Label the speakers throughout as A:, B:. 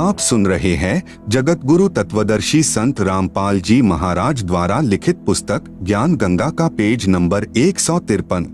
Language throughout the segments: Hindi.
A: आप सुन रहे हैं जगत गुरु तत्वदर्शी संत रामपाल जी महाराज द्वारा लिखित पुस्तक ज्ञान गंगा का पेज नंबर 153।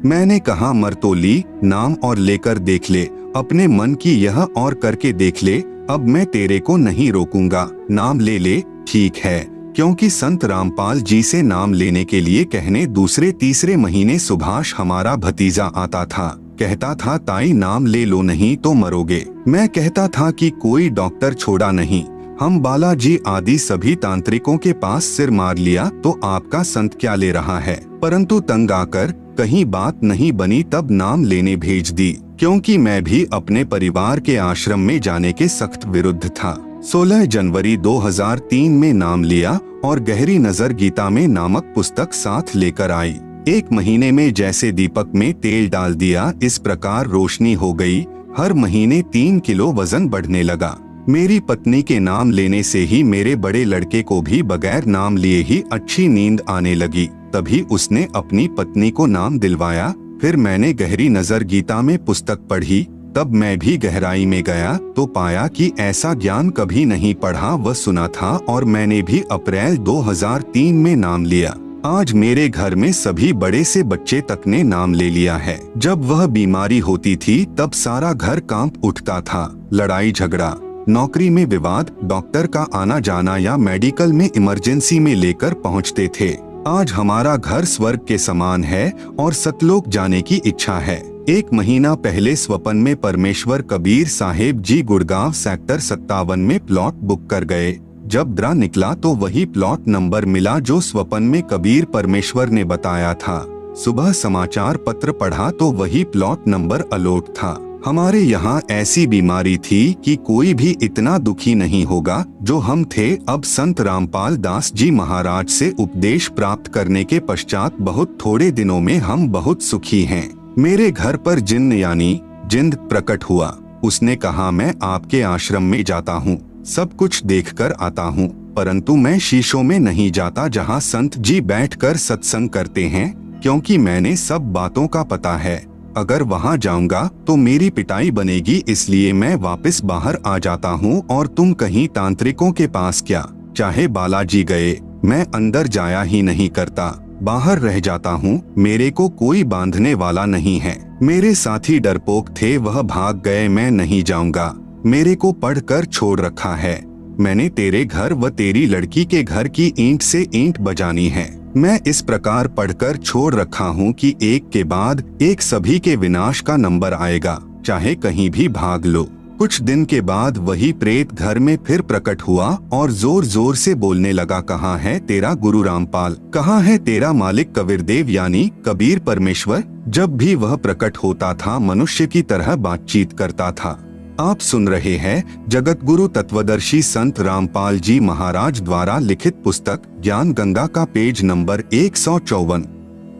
A: मैंने कहा मरतोली नाम और लेकर देख ले, अपने मन की यह और करके देख ले, अब मैं तेरे को नहीं रोकूंगा, नाम ले ले। ठीक है, क्योंकि संत रामपाल जी से नाम लेने के लिए कहने दूसरे तीसरे महीने सुभाष हमारा भतीजा आता था। कहता था ताई नाम ले लो नहीं तो मरोगे। मैं कहता था कि कोई डॉक्टर छोड़ा नहीं, हम बालाजी आदि सभी तांत्रिकों के पास सिर मार लिया तो आपका संत क्या ले रहा है। परंतु तंग आकर कहीं बात नहीं बनी तब नाम लेने भेज दी, क्योंकि मैं भी अपने परिवार के आश्रम में जाने के सख्त विरुद्ध था। 16 जनवरी 2003 में नाम लिया और गहरी नजर गीता में नामक पुस्तक साथ लेकर आई। 1 महीने में जैसे दीपक में तेल डाल दिया, इस प्रकार रोशनी हो गई। हर महीने 3 किलो वजन बढ़ने लगा। मेरी पत्नी के नाम लेने से ही मेरे बड़े लड़के को भी बगैर नाम लिए ही अच्छी नींद आने लगी। तभी उसने अपनी पत्नी को नाम दिलवाया। फिर मैंने गहरी नजर गीता में पुस्तक पढ़ी, तब मैं भी गहराई में गया तो पाया कि ऐसा ज्ञान कभी नहीं पढ़ा व सुना था, और मैंने भी अप्रैल 2003 में नाम लिया। आज मेरे घर में सभी बड़े से बच्चे तक ने नाम ले लिया है। जब वह बीमारी होती थी तब सारा घर कांप उठता था। लड़ाई झगड़ा, नौकरी में विवाद, डॉक्टर का आना जाना या मेडिकल में इमरजेंसी में लेकर पहुंचते थे। आज हमारा घर स्वर्ग के समान है और सतलोक जाने की इच्छा है। 1 महीना पहले स्वपन में परमेश्वर कबीर साहेब जी गुड़गांव सेक्टर 57 में प्लॉट बुक कर गए। जब द्रा निकला तो वही प्लॉट नंबर मिला जो स्वपन में कबीर परमेश्वर ने बताया था। सुबह समाचार पत्र पढ़ा तो वही प्लॉट नंबर अलॉट था। हमारे यहाँ ऐसी बीमारी थी कि कोई भी इतना दुखी नहीं होगा जो हम थे। अब संत रामपाल दास जी महाराज से उपदेश प्राप्त करने के पश्चात बहुत थोड़े दिनों में हम बहुत सुखी हैं। मेरे घर पर जिन्न यानी जिंद प्रकट हुआ। उसने कहा मैं आपके आश्रम में जाता हूँ, सब कुछ देखकर आता हूँ, परंतु मैं शीशों में नहीं जाता जहाँ संत जी बैठकर सत्संग करते हैं, क्योंकि मैंने सब बातों का पता है। अगर वहाँ जाऊंगा तो मेरी पिटाई बनेगी, इसलिए मैं वापस बाहर आ जाता हूँ। और तुम कहीं तांत्रिकों के पास क्या, चाहे बालाजी गए, मैं अंदर जाया ही नहीं करता, बाहर रह जाता हूँ। मेरे को कोई बांधने वाला नहीं है। मेरे साथी डरपोक थे, वह भाग गए, मैं नहीं जाऊंगा। मेरे को पढ़कर छोड़ रखा है। मैंने तेरे घर व तेरी लड़की के घर की ईंट से ईंट बजानी है। मैं इस प्रकार पढ़कर छोड़ रखा हूँ कि एक के बाद एक सभी के विनाश का नंबर आएगा, चाहे कहीं भी भाग लो। कुछ दिन के बाद वही प्रेत घर में फिर प्रकट हुआ और जोर जोर से बोलने लगा, कहाँ है तेरा गुरु रामपाल, कहाँ है तेरा मालिक कबीरदेव यानी कबीर परमेश्वर। जब भी वह प्रकट होता था मनुष्य की तरह बातचीत करता था। आप सुन रहे हैं जगत गुरु तत्वदर्शी संत रामपाल जी महाराज द्वारा लिखित पुस्तक ज्ञान गंगा का पेज नंबर 154।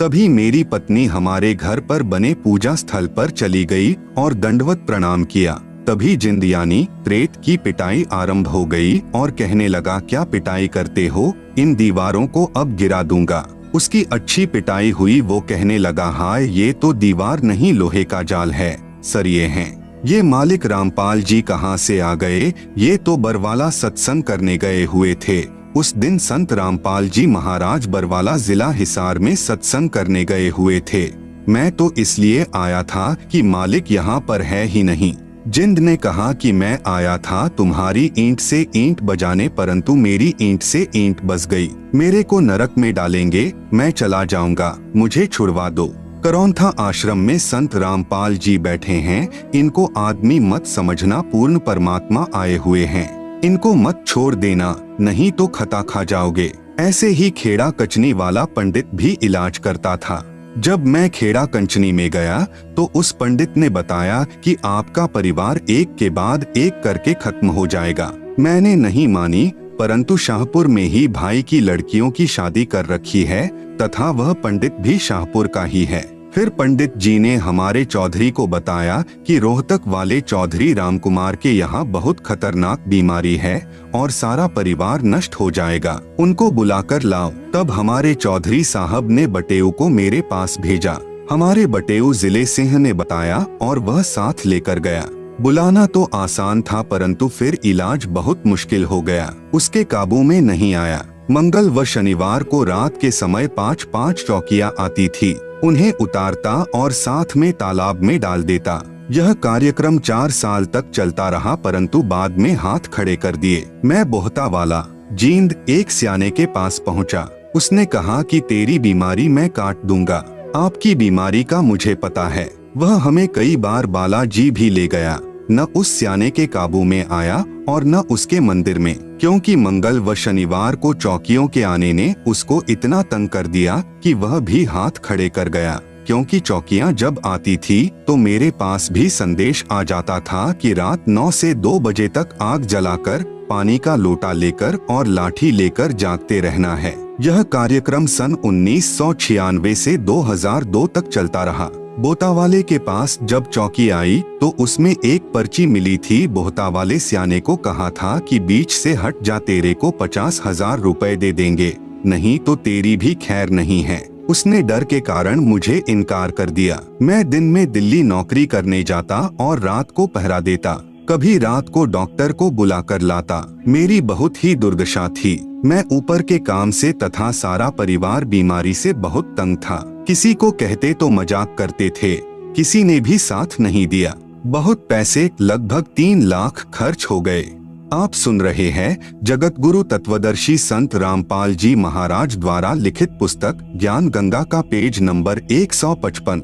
A: तभी मेरी पत्नी हमारे घर पर बने पूजा स्थल पर चली गई और दंडवत प्रणाम किया। तभी जिंद यानी प्रेत की पिटाई आरंभ हो गई और कहने लगा, क्या पिटाई करते हो, इन दीवारों को अब गिरा दूंगा। उसकी अच्छी पिटाई हुई। वो कहने लगा, हाय ये तो दीवार नहीं लोहे का जाल है, सरिये हैं। ये मालिक रामपाल जी कहाँ से आ गए, ये तो बरवाला सत्संग करने गए हुए थे। उस दिन संत रामपाल जी महाराज बरवाला जिला हिसार में सत्संग करने गए हुए थे। मैं तो इसलिए आया था कि मालिक यहाँ पर है ही नहीं। जिंद ने कहा कि मैं आया था तुम्हारी ईंट से ईंट बजाने, परंतु मेरी ईंट से ईंट बज गई। मेरे को नरक में डालेंगे, मैं चला जाऊंगा, मुझे छुड़वा दो। करौंथा आश्रम में संत रामपाल जी बैठे हैं। इनको आदमी मत समझना, पूर्ण परमात्मा आए हुए हैं। इनको मत छोड़ देना, नहीं तो खता खा जाओगे। ऐसे ही खेड़ा कचनी वाला पंडित भी इलाज करता था। जब मैं खेड़ा कंचनी में गया तो उस पंडित ने बताया कि आपका परिवार एक के बाद एक करके खत्म हो जाएगा। मैंने नहीं मानी, परंतु शाहपुर में ही भाई की लड़कियों की शादी कर रखी है तथा वह पंडित भी शाहपुर का ही है। फिर पंडित जी ने हमारे चौधरी को बताया कि रोहतक वाले चौधरी रामकुमार के यहाँ बहुत खतरनाक बीमारी है और सारा परिवार नष्ट हो जाएगा, उनको बुलाकर लाओ। तब हमारे चौधरी साहब ने बटेऊ को मेरे पास भेजा। हमारे बटेऊ जिले सिंह ने बताया और वह साथ लेकर गया। बुलाना तो आसान था, परंतु फिर इलाज बहुत मुश्किल हो गया। उसके काबू में नहीं आया। मंगल व शनिवार को रात के समय 5-5 चौकियां आती थी। उन्हें उतारता और साथ में तालाब में डाल देता। यह कार्यक्रम 4 साल तक चलता रहा, परंतु बाद में हाथ खड़े कर दिए। मैं बोहता वाला जींद एक सियाने के पास पहुंचा। उसने कहा कि तेरी बीमारी मैं काट दूंगा। आपकी बीमारी का मुझे पता है। वह हमें कई बार बालाजी भी ले गया। न उस सियाने के काबू में आया और न उसके मंदिर में, क्योंकि मंगल व शनिवार को चौकियों के आने ने उसको इतना तंग कर दिया कि वह भी हाथ खड़े कर गया। क्योंकि चौकियां जब आती थी तो मेरे पास भी संदेश आ जाता था कि रात 9 से 2 बजे तक आग जलाकर, पानी का लोटा लेकर और लाठी लेकर जागते रहना है। यह कार्यक्रम सन 1996 से 2002 तक चलता रहा। बोतावाले के पास जब चौकी आई तो उसमें एक पर्ची मिली थी। बोतावाले सियाने को कहा था कि बीच से हट जा, तेरे को 50,000 रुपए दे देंगे, नहीं तो तेरी भी खैर नहीं है। उसने डर के कारण मुझे इनकार कर दिया। मैं दिन में दिल्ली नौकरी करने जाता और रात को पहरा देता। कभी रात को डॉक्टर को बुलाकर लाता। मेरी बहुत ही दुर्दशा थी। मैं ऊपर के काम से तथा सारा परिवार बीमारी से बहुत तंग था। किसी को कहते तो मजाक करते थे, किसी ने भी साथ नहीं दिया। बहुत पैसे, लगभग 3 लाख खर्च हो गए। आप सुन रहे हैं जगत गुरु तत्वदर्शी संत रामपाल जी महाराज द्वारा लिखित पुस्तक ज्ञान गंगा का पेज नंबर 155।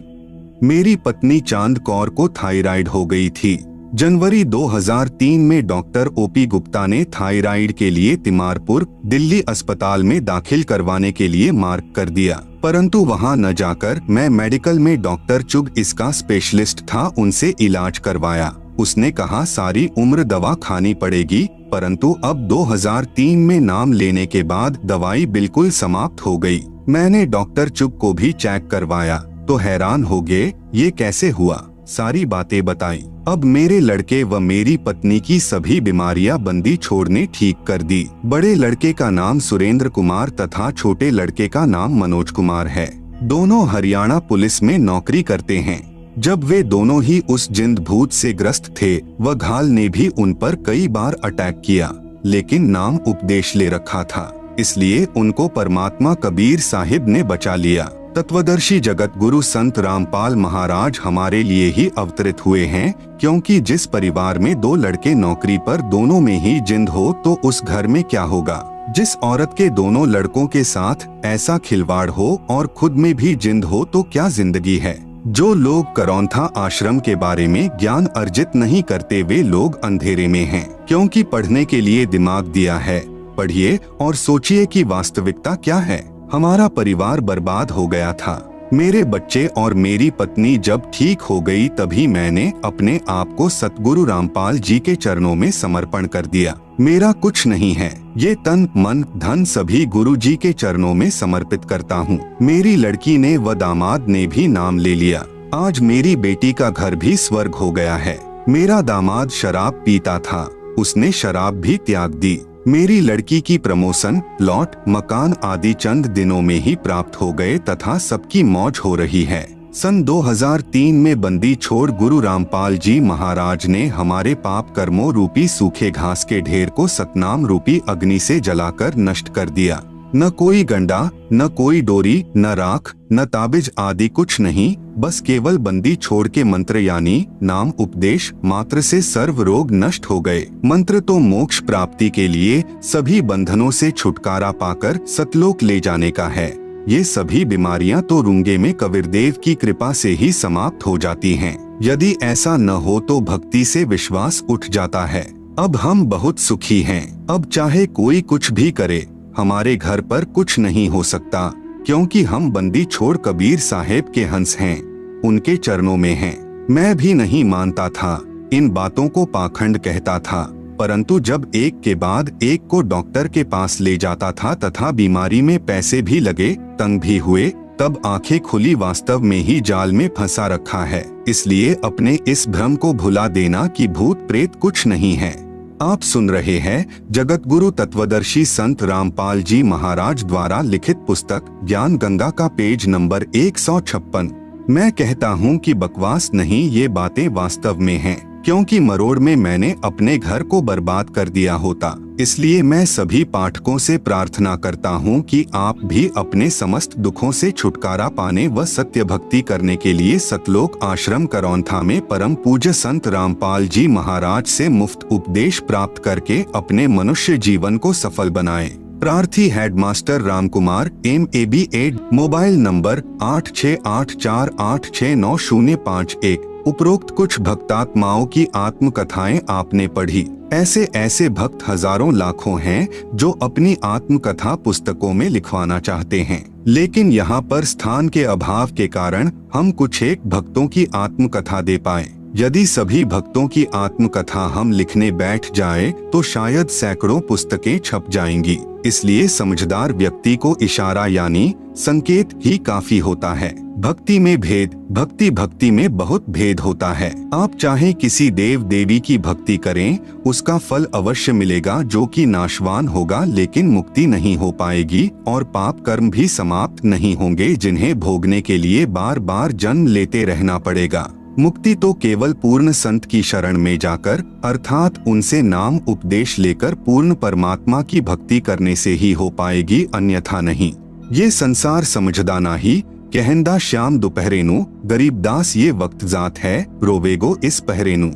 A: मेरी पत्नी चांद कौर को थायराइड हो गई थी। जनवरी 2003 में डॉक्टर ओपी गुप्ता ने थायराइड के लिए तिमारपुर दिल्ली अस्पताल में दाखिल करवाने के लिए मार्क कर दिया, परंतु वहां न जाकर मैं मेडिकल में डॉक्टर चुग इसका स्पेशलिस्ट था, उनसे इलाज करवाया। उसने कहा सारी उम्र दवा खानी पड़ेगी, परंतु अब 2003 में नाम लेने के बाद दवाई बिल्कुल समाप्त हो गई। मैंने डॉक्टर चुग को भी चेक करवाया तो हैरान हो गए, ये कैसे हुआ। सारी बातें बताई। अब मेरे लड़के व मेरी पत्नी की सभी बीमारियां बंदी छोड़ने ठीक कर दी। बड़े लड़के का नाम सुरेंद्र कुमार तथा छोटे लड़के का नाम मनोज कुमार है। दोनों हरियाणा पुलिस में नौकरी करते हैं। जब वे दोनों ही उस जिंद भूत से ग्रस्त थे, वह घाल ने भी उन पर कई बार अटैक किया, लेकिन नाम उपदेश ले रखा था, इसलिए उनको परमात्मा कबीर साहिब ने बचा लिया। तत्वदर्शी जगत गुरु संत रामपाल महाराज हमारे लिए ही अवतरित हुए हैं, क्योंकि जिस परिवार में 2 लड़के नौकरी पर दोनों में ही जिंद हो तो उस घर में क्या होगा। जिस औरत के दोनों लड़कों के साथ ऐसा खिलवाड़ हो और खुद में भी जिंद हो तो क्या जिंदगी है। जो लोग करौंथा आश्रम के बारे में ज्ञान अर्जित नहीं करते, वे लोग अंधेरे में हैं, क्योंकि पढ़ने के लिए दिमाग दिया है। पढ़िए और सोचिए कि वास्तविकता क्या है। हमारा परिवार बर्बाद हो गया था। मेरे बच्चे और मेरी पत्नी जब ठीक हो गई तभी मैंने अपने आप को सतगुरु रामपाल जी के चरणों में समर्पण कर दिया। मेरा कुछ नहीं है, ये तन मन धन सभी गुरु जी के चरणों में समर्पित करता हूँ। मेरी लड़की ने व दामाद ने भी नाम ले लिया। आज मेरी बेटी का घर भी स्वर्ग हो गया है। मेरा दामाद शराब पीता था, उसने शराब भी त्याग दी। मेरी लड़की की प्रमोशन, प्लॉट, मकान आदि चंद दिनों में ही प्राप्त हो गए तथा सबकी मौज हो रही है। सन 2003 में बंदी छोड़ गुरु रामपाल जी महाराज ने हमारे पाप कर्मों रूपी सूखे घास के ढेर को सतनाम रूपी अग्नि से जलाकर नष्ट कर दिया। न कोई गंडा, न कोई डोरी, न राख, न ताबिज आदि कुछ नहीं, बस केवल बंदी छोड़ के मंत्र यानी नाम उपदेश मात्र से सर्व रोग नष्ट हो गए। मंत्र तो मोक्ष प्राप्ति के लिए सभी बंधनों से छुटकारा पाकर सतलोक ले जाने का है। ये सभी बीमारियां तो रुंगे में कबीरदेव की कृपा से ही समाप्त हो जाती हैं। यदि ऐसा न हो तो भक्ति से विश्वास उठ जाता है। अब हम बहुत सुखी हैं। अब चाहे कोई कुछ भी करे, हमारे घर पर कुछ नहीं हो सकता, क्योंकि हम बंदी छोड़ कबीर साहेब के हंस हैं, उनके चरणों में हैं। मैं भी नहीं मानता था, इन बातों को पाखंड कहता था, परंतु जब एक के बाद एक को डॉक्टर के पास ले जाता था तथा बीमारी में पैसे भी लगे, तंग भी हुए, तब आंखें खुली वास्तव में ही जाल में फंसा रखा है। इसलिए अपने इस भ्रम को भुला देना कि भूत प्रेत कुछ नहीं है। आप सुन रहे हैं जगत गुरु तत्वदर्शी संत रामपाल जी महाराज द्वारा लिखित पुस्तक ज्ञान गंगा का पेज नंबर 156। मैं कहता हूँ कि बकवास नहीं, ये बातें वास्तव में हैं, क्योंकि मरोड़ में मैंने अपने घर को बर्बाद कर दिया होता। इसलिए मैं सभी पाठकों से प्रार्थना करता हूँ कि आप भी अपने समस्त दुखों से छुटकारा पाने व सत्य भक्ति करने के लिए सतलोक आश्रम करौंथा में परम पूज्य संत रामपाल जी महाराज से मुफ्त उपदेश प्राप्त करके अपने मनुष्य जीवन को सफल बनाएं। प्रार्थी headmaster Ramkumar MAB8। Mobile number 8684869051। उपरोक्त कुछ भक्तात्माओं की आत्मकथाएं आपने पढ़ी। ऐसे भक्त हजारों लाखों हैं जो अपनी आत्मकथा पुस्तकों में लिखवाना चाहते हैं, लेकिन यहाँ पर स्थान के अभाव के कारण हम कुछ एक भक्तों की आत्मकथा दे पाए। यदि सभी भक्तों की आत्मकथा हम लिखने बैठ जाए तो शायद सैकड़ों पुस्तकें छप जाएंगी। इसलिए समझदार व्यक्ति को इशारा यानी संकेत ही काफी होता है। भक्ति में भेद, भक्ति में बहुत भेद होता है। आप चाहे किसी देव देवी की भक्ति करें, उसका फल अवश्य मिलेगा जो कि नाशवान होगा, लेकिन मुक्ति नहीं हो पाएगी और पाप कर्म भी समाप्त नहीं होंगे जिन्हें भोगने के लिए बार बार जन्म लेते रहना पड़ेगा। मुक्ति तो केवल पूर्ण संत की शरण में जाकर अर्थात उनसे नाम उपदेश लेकर पूर्ण परमात्मा की भक्ति करने से ही हो पाएगी, अन्यथा नहीं। ये संसार समझदा नाही, कहंदा श्याम दोपहरेनु, गरीबदास ये वक्त जात है, रोवेगो इस पहरेनु।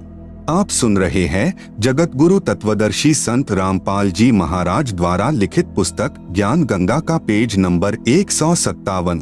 A: आप सुन रहे हैं जगत गुरु तत्वदर्शी संत रामपाल जी महाराज द्वारा लिखित पुस्तक ज्ञान गंगा का पेज नंबर 157।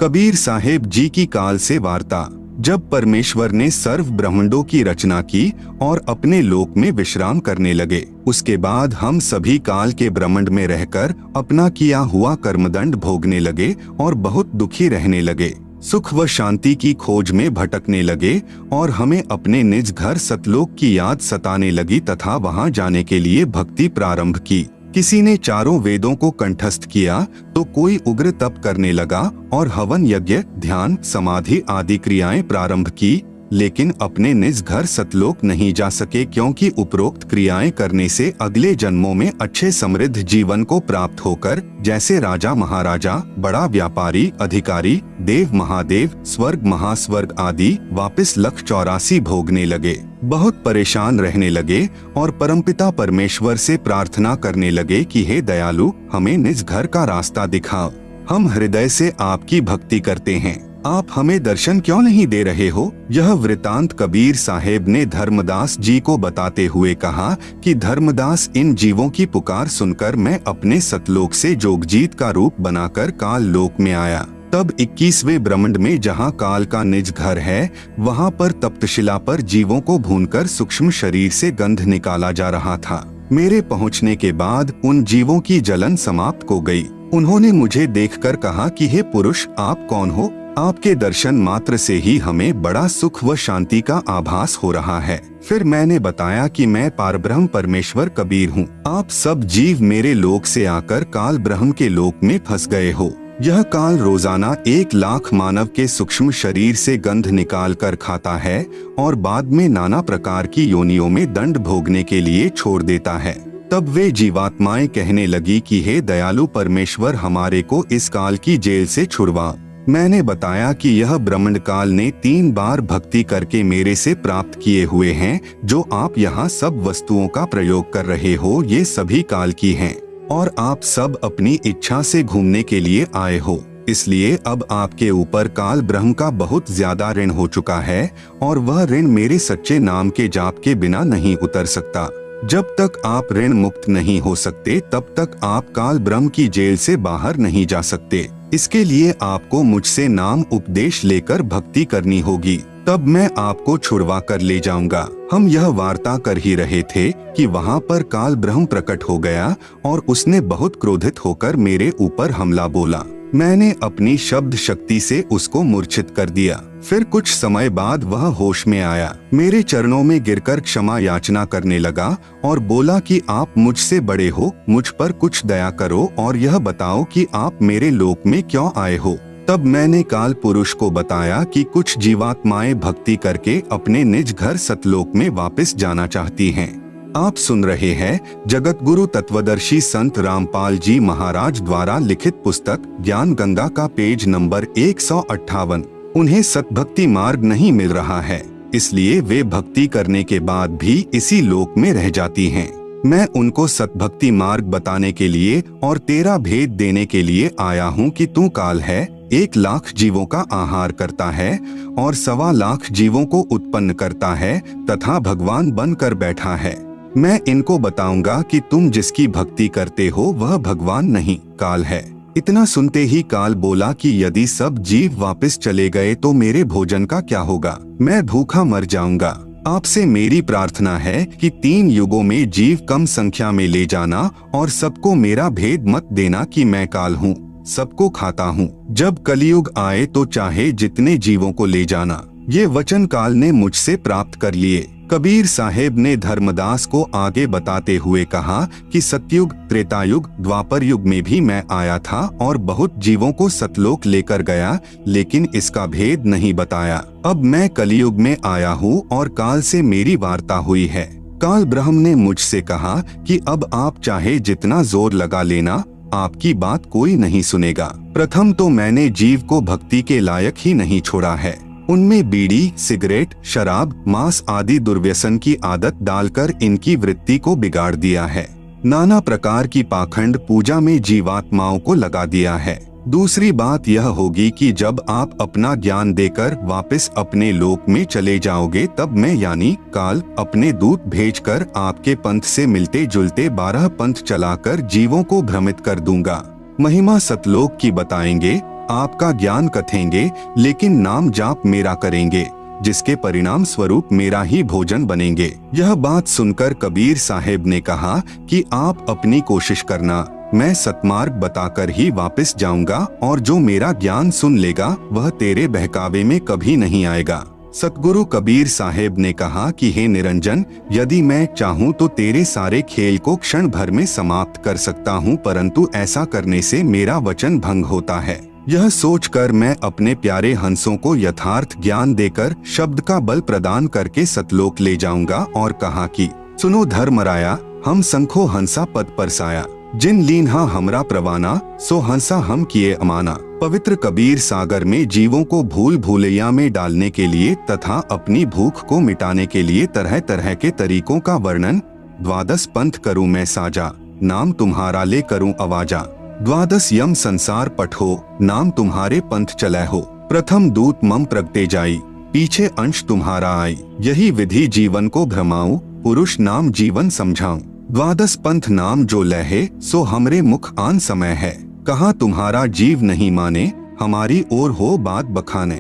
A: कबीर साहेब जी की काल से वार्ता। जब परमेश्वर ने सर्व ब्रह्मांडों की रचना की और अपने लोक में विश्राम करने लगे, उसके बाद हम सभी काल के ब्रह्मांड में रहकर अपना किया हुआ कर्मदंड भोगने लगे और बहुत दुखी रहने लगे, सुख व शांति की खोज में भटकने लगे और हमें अपने निज घर सतलोक की याद सताने लगी तथा वहां जाने के लिए भक्ति प्रारंभ की। किसी ने चारों वेदों को कंठस्थ किया तो कोई उग्र तप करने लगा और हवन यज्ञ ध्यान समाधि आदि क्रियाएं प्रारंभ की, लेकिन अपने निज घर सतलोक नहीं जा सके, क्योंकि उपरोक्त क्रियाएं करने से अगले जन्मों में अच्छे समृद्ध जीवन को प्राप्त होकर जैसे राजा महाराजा, बड़ा व्यापारी, अधिकारी, देव महादेव, स्वर्ग महास्वर्ग आदि वापस 184 भोगने लगे। बहुत परेशान रहने लगे और परमपिता परमेश्वर से प्रार्थना करने लगे कि हे दयालु, हमें निज घर का रास्ता दिखाओ। हम हृदय से आपकी भक्ति करते हैं, आप हमें दर्शन क्यों नहीं दे रहे हो? यह वृतांत कबीर साहेब ने धर्मदास जी को बताते हुए कहा कि धर्मदास, इन जीवों की पुकार सुनकर मैं अपने सतलोक से जोगजीत का रूप बनाकर काल लोक में आया। तब 21वें ब्रह्मांड में जहाँ काल का निज घर है, वहाँ पर तप्तशिला पर जीवों को भूनकर सूक्ष्म शरीर से गंध निकाला जा रहा था। मेरे पहुँचने के बाद उन जीवों की जलन समाप्त हो गई। उन्होंने मुझे देखकर कहा कि हे पुरुष, आप कौन हो? आपके दर्शन मात्र से ही हमें बड़ा सुख व शांति का आभास हो रहा है। फिर मैंने बताया कि मैं पारब्रह्म परमेश्वर कबीर हूँ। आप सब जीव मेरे लोक से आकर काल ब्रह्म के लोक में फंस गए हो। यह काल रोजाना 1 लाख मानव के सूक्ष्म शरीर से गंध निकाल कर खाता है और बाद में नाना प्रकार की योनियों में दंड भोगने के लिए छोड़ देता है। तब वे जीवात्माएं कहने लगी कि हे दयालु परमेश्वर, हमारे को इस काल की जेल से छुड़वा। मैंने बताया कि यह ब्रह्मांड काल ने 3 बार भक्ति करके मेरे से प्राप्त किए हुए हैं। जो आप यहाँ सब वस्तुओं का प्रयोग कर रहे हो, ये सभी काल की हैं और आप सब अपनी इच्छा से घूमने के लिए आए हो। इसलिए अब आपके ऊपर काल ब्रह्म का बहुत ज्यादा ऋण हो चुका है और वह ऋण मेरे सच्चे नाम के जाप के बिना नहीं उतर सकता। जब तक आप ऋण मुक्त नहीं हो सकते, तब तक आप काल ब्रह्म की जेल से बाहर नहीं जा सकते। इसके लिए आपको मुझसे नाम उपदेश लेकर भक्ति करनी होगी, तब मैं आपको छुड़वा कर ले जाऊंगा। हम यह वार्ता कर ही रहे थे कि वहाँ पर काल ब्रह्म प्रकट हो गया और उसने बहुत क्रोधित होकर मेरे ऊपर हमला बोला। मैंने अपनी शब्द शक्ति से उसको मूर्छित कर दिया। फिर कुछ समय बाद वह होश में आया, मेरे चरणों में गिरकर क्षमा याचना करने लगा और बोला कि आप मुझसे बड़े हो, मुझ पर कुछ दया करो और यह बताओ कि आप मेरे लोक में क्यों आए हो। तब मैंने काल पुरुष को बताया कि कुछ जीवात्माएं भक्ति करके अपने निज घर सतलोक में वापस जाना चाहती हैं। आप सुन रहे हैं जगत गुरु तत्वदर्शी संत रामपाल जी महाराज द्वारा लिखित पुस्तक ज्ञान गंगा का पेज नंबर 158। उन्हें सतभक्ति मार्ग नहीं मिल रहा है, इसलिए वे भक्ति करने के बाद भी इसी लोक में रह जाती हैं। मैं उनको सतभक्ति मार्ग बताने के लिए और तेरा भेद देने के लिए आया हूँ कि तू काल है, 1,00,000 जीवों का आहार करता है और 1,25,00,000 जीवों को उत्पन्न करता है तथा भगवान बनकर बैठा है। मैं इनको बताऊंगा कि तुम जिसकी भक्ति करते हो वह भगवान नहीं, काल है। इतना सुनते ही काल बोला कि यदि सब जीव वापस चले गए तो मेरे भोजन का क्या होगा? मैं भूखा मर जाऊंगा। आपसे मेरी प्रार्थना है कि 3 युगों में जीव कम संख्या में ले जाना और सबको मेरा भेद मत देना कि मैं काल हूँ, सबको खाता हूँ। जब कलयुग आए तो चाहे जितने जीवों को ले जाना। ये वचन काल ने मुझसे प्राप्त कर लिए। कबीर साहेब ने धर्मदास को आगे बताते हुए कहा कि सतयुग, त्रेतायुग, द्वापर युग में भी मैं आया था और बहुत जीवों को सतलोक लेकर गया, लेकिन इसका भेद नहीं बताया। अब मैं कलयुग में आया हूँ और काल से मेरी वार्ता हुई है। काल ब्रह्म ने मुझसे कहा कि अब आप चाहे जितना जोर लगा लेना, आपकी बात कोई नहीं सुनेगा। प्रथम तो मैंने जीव को भक्ति के लायक ही नहीं छोड़ा है। उनमें बीड़ी, सिगरेट, शराब, मांस आदि दुर्व्यसन की आदत डालकर इनकी वृत्ति को बिगाड़ दिया है। नाना प्रकार की पाखंड पूजा में जीवात्माओं को लगा दिया है। दूसरी बात यह होगी कि जब आप अपना ज्ञान देकर वापस अपने लोक में चले जाओगे तब मैं यानी काल अपने दूत भेजकर आपके पंथ से मिलते जुलते 12 पंथ चलाकर जीवों को भ्रमित कर दूंगा। महिमा सतलोक की बताएंगे, आपका ज्ञान कथेंगे, लेकिन नाम जाप मेरा करेंगे, जिसके परिणाम स्वरूप मेरा ही भोजन बनेंगे। यह बात सुनकर कबीर साहेब ने कहा कि आप अपनी कोशिश करना, मैं सतमार्ग बताकर ही वापस जाऊंगा और जो मेरा ज्ञान सुन लेगा वह तेरे बहकावे में कभी नहीं आएगा। सतगुरु कबीर साहेब ने कहा कि हे निरंजन, यदि मैं चाहूँ तो तेरे सारे खेल को क्षण भर में समाप्त कर सकता हूँ, परंतु ऐसा करने से मेरा वचन भंग होता है। यह सोचकर मैं अपने प्यारे हंसों को यथार्थ ज्ञान देकर शब्द का बल प्रदान करके सतलोक ले जाऊंगा और कहा कि सुनो धर्मराया, हम संखो हंसा पद पर साया, जिन लीन्हा हमरा प्रवाना, सो हंसा हम किए अमाना। पवित्र कबीर सागर में जीवों को भूल भूलैया में डालने के लिए तथा अपनी भूख को मिटाने के लिए तरह तरह के तरीकों का वर्णन। 12 पंथ करूँ मैं साजा, नाम तुम्हारा ले करूँ आवाजा। 12 यम संसार पठो, नाम तुम्हारे पंथ चलै हो। प्रथम दूत मम प्रगटे जाई, पीछे अंश तुम्हारा आई। यही विधि जीवन को भ्रमाऊं, पुरुष नाम जीवन समझाऊं। 12 पंथ नाम जो लहे, सो हमरे मुख आन समय है। कहा तुम्हारा जीव नहीं माने, हमारी ओर हो बात बखाने।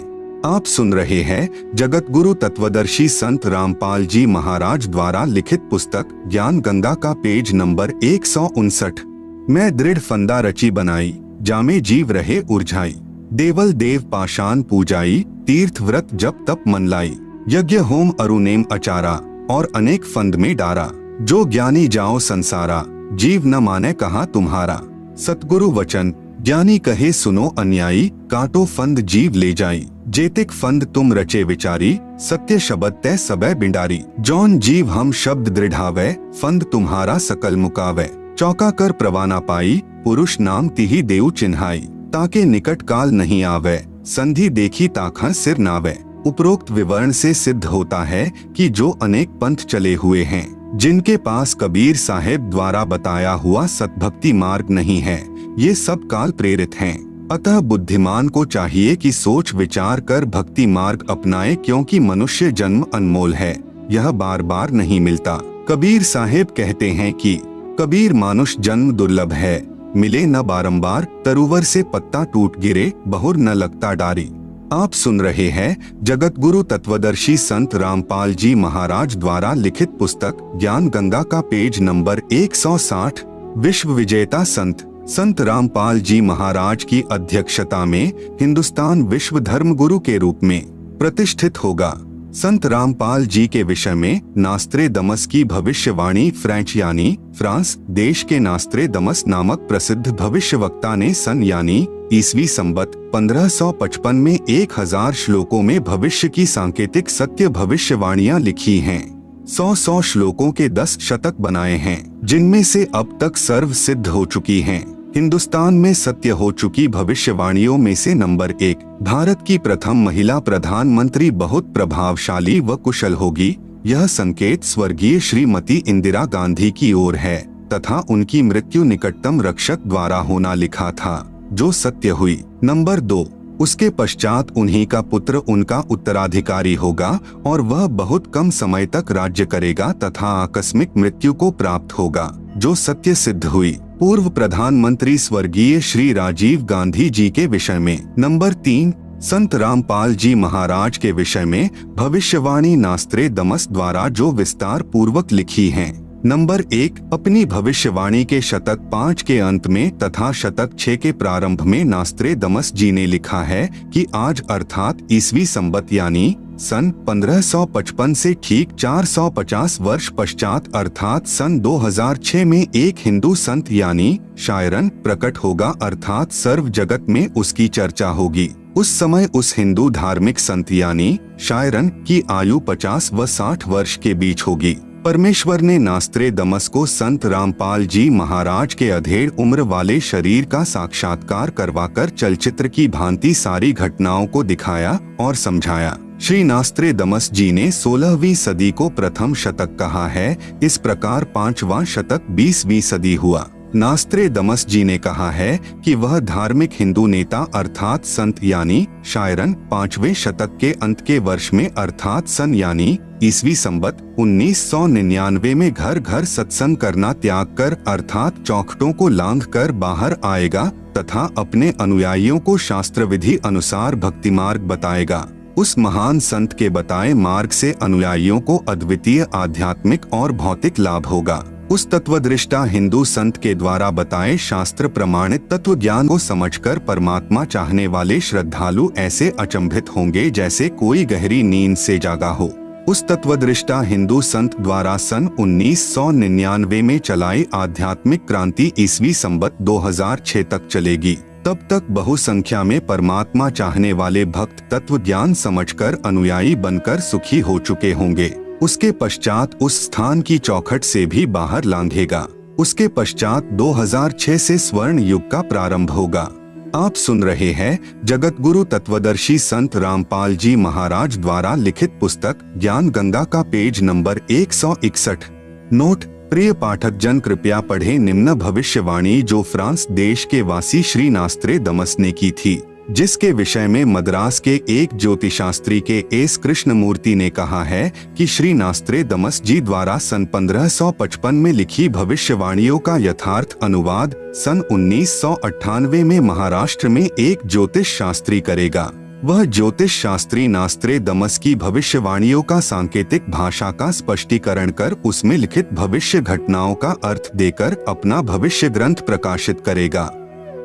A: आप सुन रहे हैं जगत गुरु तत्वदर्शी संत रामपाल जी महाराज द्वारा लिखित पुस्तक ज्ञान गंगा का पेज नंबर 159। मैं दृढ़ फंदा रची बनाई, जामे जीव रहे उर्झाई। देवल देव पाषाण पूजाई, तीर्थ व्रत जप तप मन लाई। यज्ञ होम अरुनेम अचारा, और अनेक फंद में डारा। जो ज्ञानी जाओ संसारा, जीव न माने कहा तुम्हारा। सतगुरु वचन, ज्ञानी कहे सुनो अन्यायी, काटो फंद जीव ले जाई। जेतिक फंद तुम रचे विचारी, सत्य शब्द तय सबे बिंडारी। जौन जीव हम शब्द दृढ़ावे, फंद तुम्हारा सकल मुकावे। चौका कर प्रवाना पाई, पुरुष नाम तिही देव चिन्हाई। ताके निकट काल नहीं आवे, संधि देखी ताखा सिर नावे। उपरोक्त विवरण से सिद्ध होता है कि जो अनेक पंथ चले हुए हैं, जिनके पास कबीर साहेब द्वारा बताया हुआ सतभक्ति मार्ग नहीं है, ये सब काल प्रेरित हैं। अतः बुद्धिमान को चाहिए कि सोच विचार कर भक्ति मार्ग अपनाए, क्योंकि मनुष्य जन्म अनमोल है, यह बार बार नहीं मिलता। कबीर साहेब कहते हैं कि कबीर मानुष जन्म दुर्लभ है, मिले न बारंबार। तरुवर से पत्ता टूट गिरे, बहुर न लगता डारी। आप सुन रहे हैं जगत गुरु तत्वदर्शी संत रामपाल जी महाराज द्वारा लिखित पुस्तक ज्ञान गंगा का पेज नंबर 160। विश्व विजेता संत रामपाल जी महाराज की अध्यक्षता में हिंदुस्तान विश्व धर्म गुरु के रूप में प्रतिष्ठित होगा। संत रामपाल जी के विषय में नास्त्रेदमस की भविष्यवाणी फ्रांस देश के नास्त्रेदमस नामक प्रसिद्ध भविष्यवक्ता ने सन यानी ईसवी संबत 1555 में 1000 श्लोकों में भविष्य की सांकेतिक सत्य भविष्यवाणियां लिखी हैं। 100 श्लोकों के 10 शतक बनाए हैं, जिनमें से अब तक सर्व सिद्ध हो चुकी हैं। हिंदुस्तान में सत्य हो चुकी भविष्यवाणियों में से नंबर 1, भारत की प्रथम महिला प्रधानमंत्री बहुत प्रभावशाली व कुशल होगी। यह संकेत स्वर्गीय श्रीमती इंदिरा गांधी की ओर है तथा उनकी मृत्यु निकटतम रक्षक द्वारा होना लिखा था, जो सत्य हुई। नंबर 2, उसके पश्चात उन्हीं का पुत्र उनका उत्तराधिकारी होगा और वह बहुत कम समय तक राज्य करेगा तथा आकस्मिक मृत्यु को प्राप्त होगा, जो सत्य सिद्ध हुई। पूर्व प्रधानमंत्री स्वर्गीय श्री राजीव गांधी जी के विषय में। नंबर 3, संत रामपाल जी महाराज के विषय में भविष्यवाणी नास्त्रेदमस द्वारा जो विस्तार पूर्वक लिखी है। नंबर 1, अपनी भविष्यवाणी के शतक 5 के अंत में तथा शतक 6 के प्रारंभ में नास्त्रेदमस जी ने लिखा है कि आज अर्थात ईसवी संबत यानी सन 1555 से ठीक 450 वर्ष पश्चात अर्थात सन 2006 में एक हिंदू संत यानी शायरन प्रकट होगा, अर्थात सर्व जगत में उसकी चर्चा होगी। उस समय उस हिंदू धार्मिक संत यानी शायरन की आयु 50 व 60 वर्ष के बीच होगी। परमेश्वर ने नास्त्रेदमस को संत रामपाल जी महाराज के अधेड़ उम्र वाले शरीर का साक्षात्कार करवाकर चलचित्र की भांति सारी घटनाओं को दिखाया और समझाया। श्री नास्त्रेदमस जी ने 16वीं सदी को प्रथम शतक कहा है, इस प्रकार 5वां शतक 20वीं सदी हुआ। नास्त्रेदमस जी ने कहा है कि वह धार्मिक हिंदू नेता अर्थात संत यानी शायरन 5वें शतक के अंत के वर्ष में अर्थात सन यानी ईसवी संबत 1999 में घर घर सत्संग करना त्याग कर अर्थात चौखटों को लांघ कर बाहर आएगा तथा अपने अनुयायियों को शास्त्र विधि अनुसार भक्ति मार्ग बताएगा। उस महान संत के बताए मार्ग से अनुयायियों को अद्वितीय आध्यात्मिक और भौतिक लाभ होगा। उस तत्वदृष्टा हिंदू संत के द्वारा बताए शास्त्र प्रमाणित तत्व ज्ञान को समझकर परमात्मा चाहने वाले श्रद्धालु ऐसे अचंभित होंगे जैसे कोई गहरी नींद से जागा हो। उस तत्वदृष्टा हिंदू संत द्वारा सन 1999 में चलाई आध्यात्मिक क्रांति ईसवी संबत 2006 तक चलेगी। तब तक बहुसंख्या में परमात्मा चाहने वाले भक्त तत्व ज्ञान समझकर अनुयायी बनकर सुखी हो चुके होंगे। उसके पश्चात उस स्थान की चौखट से भी बाहर लांघेगा। उसके पश्चात 2006 से स्वर्ण युग का प्रारंभ होगा। आप सुन रहे हैं जगत गुरु तत्वदर्शी संत रामपाल जी महाराज द्वारा लिखित पुस्तक ज्ञान गंगा का पेज नंबर 161। नोट: प्रिय पाठक जन, कृपया पढ़ें निम्न भविष्यवाणी जो फ्रांस देश के वासी श्री नास्त्रेदमस ने की थी, जिसके विषय में मद्रास के एक ज्योतिषास्त्री के एस कृष्णमूर्ति ने कहा है कि श्री नास्त्रेदमस जी द्वारा सन 1555 में लिखी भविष्यवाणियों का यथार्थ अनुवाद सन 1998 में महाराष्ट्र में एक ज्योतिष शास्त्री करेगा। वह ज्योतिष शास्त्री नास्त्रेदमस की भविष्यवाणियों का सांकेतिक भाषा का स्पष्टीकरण कर उसमें लिखित भविष्य घटनाओं का अर्थ देकर अपना भविष्य ग्रंथ प्रकाशित करेगा।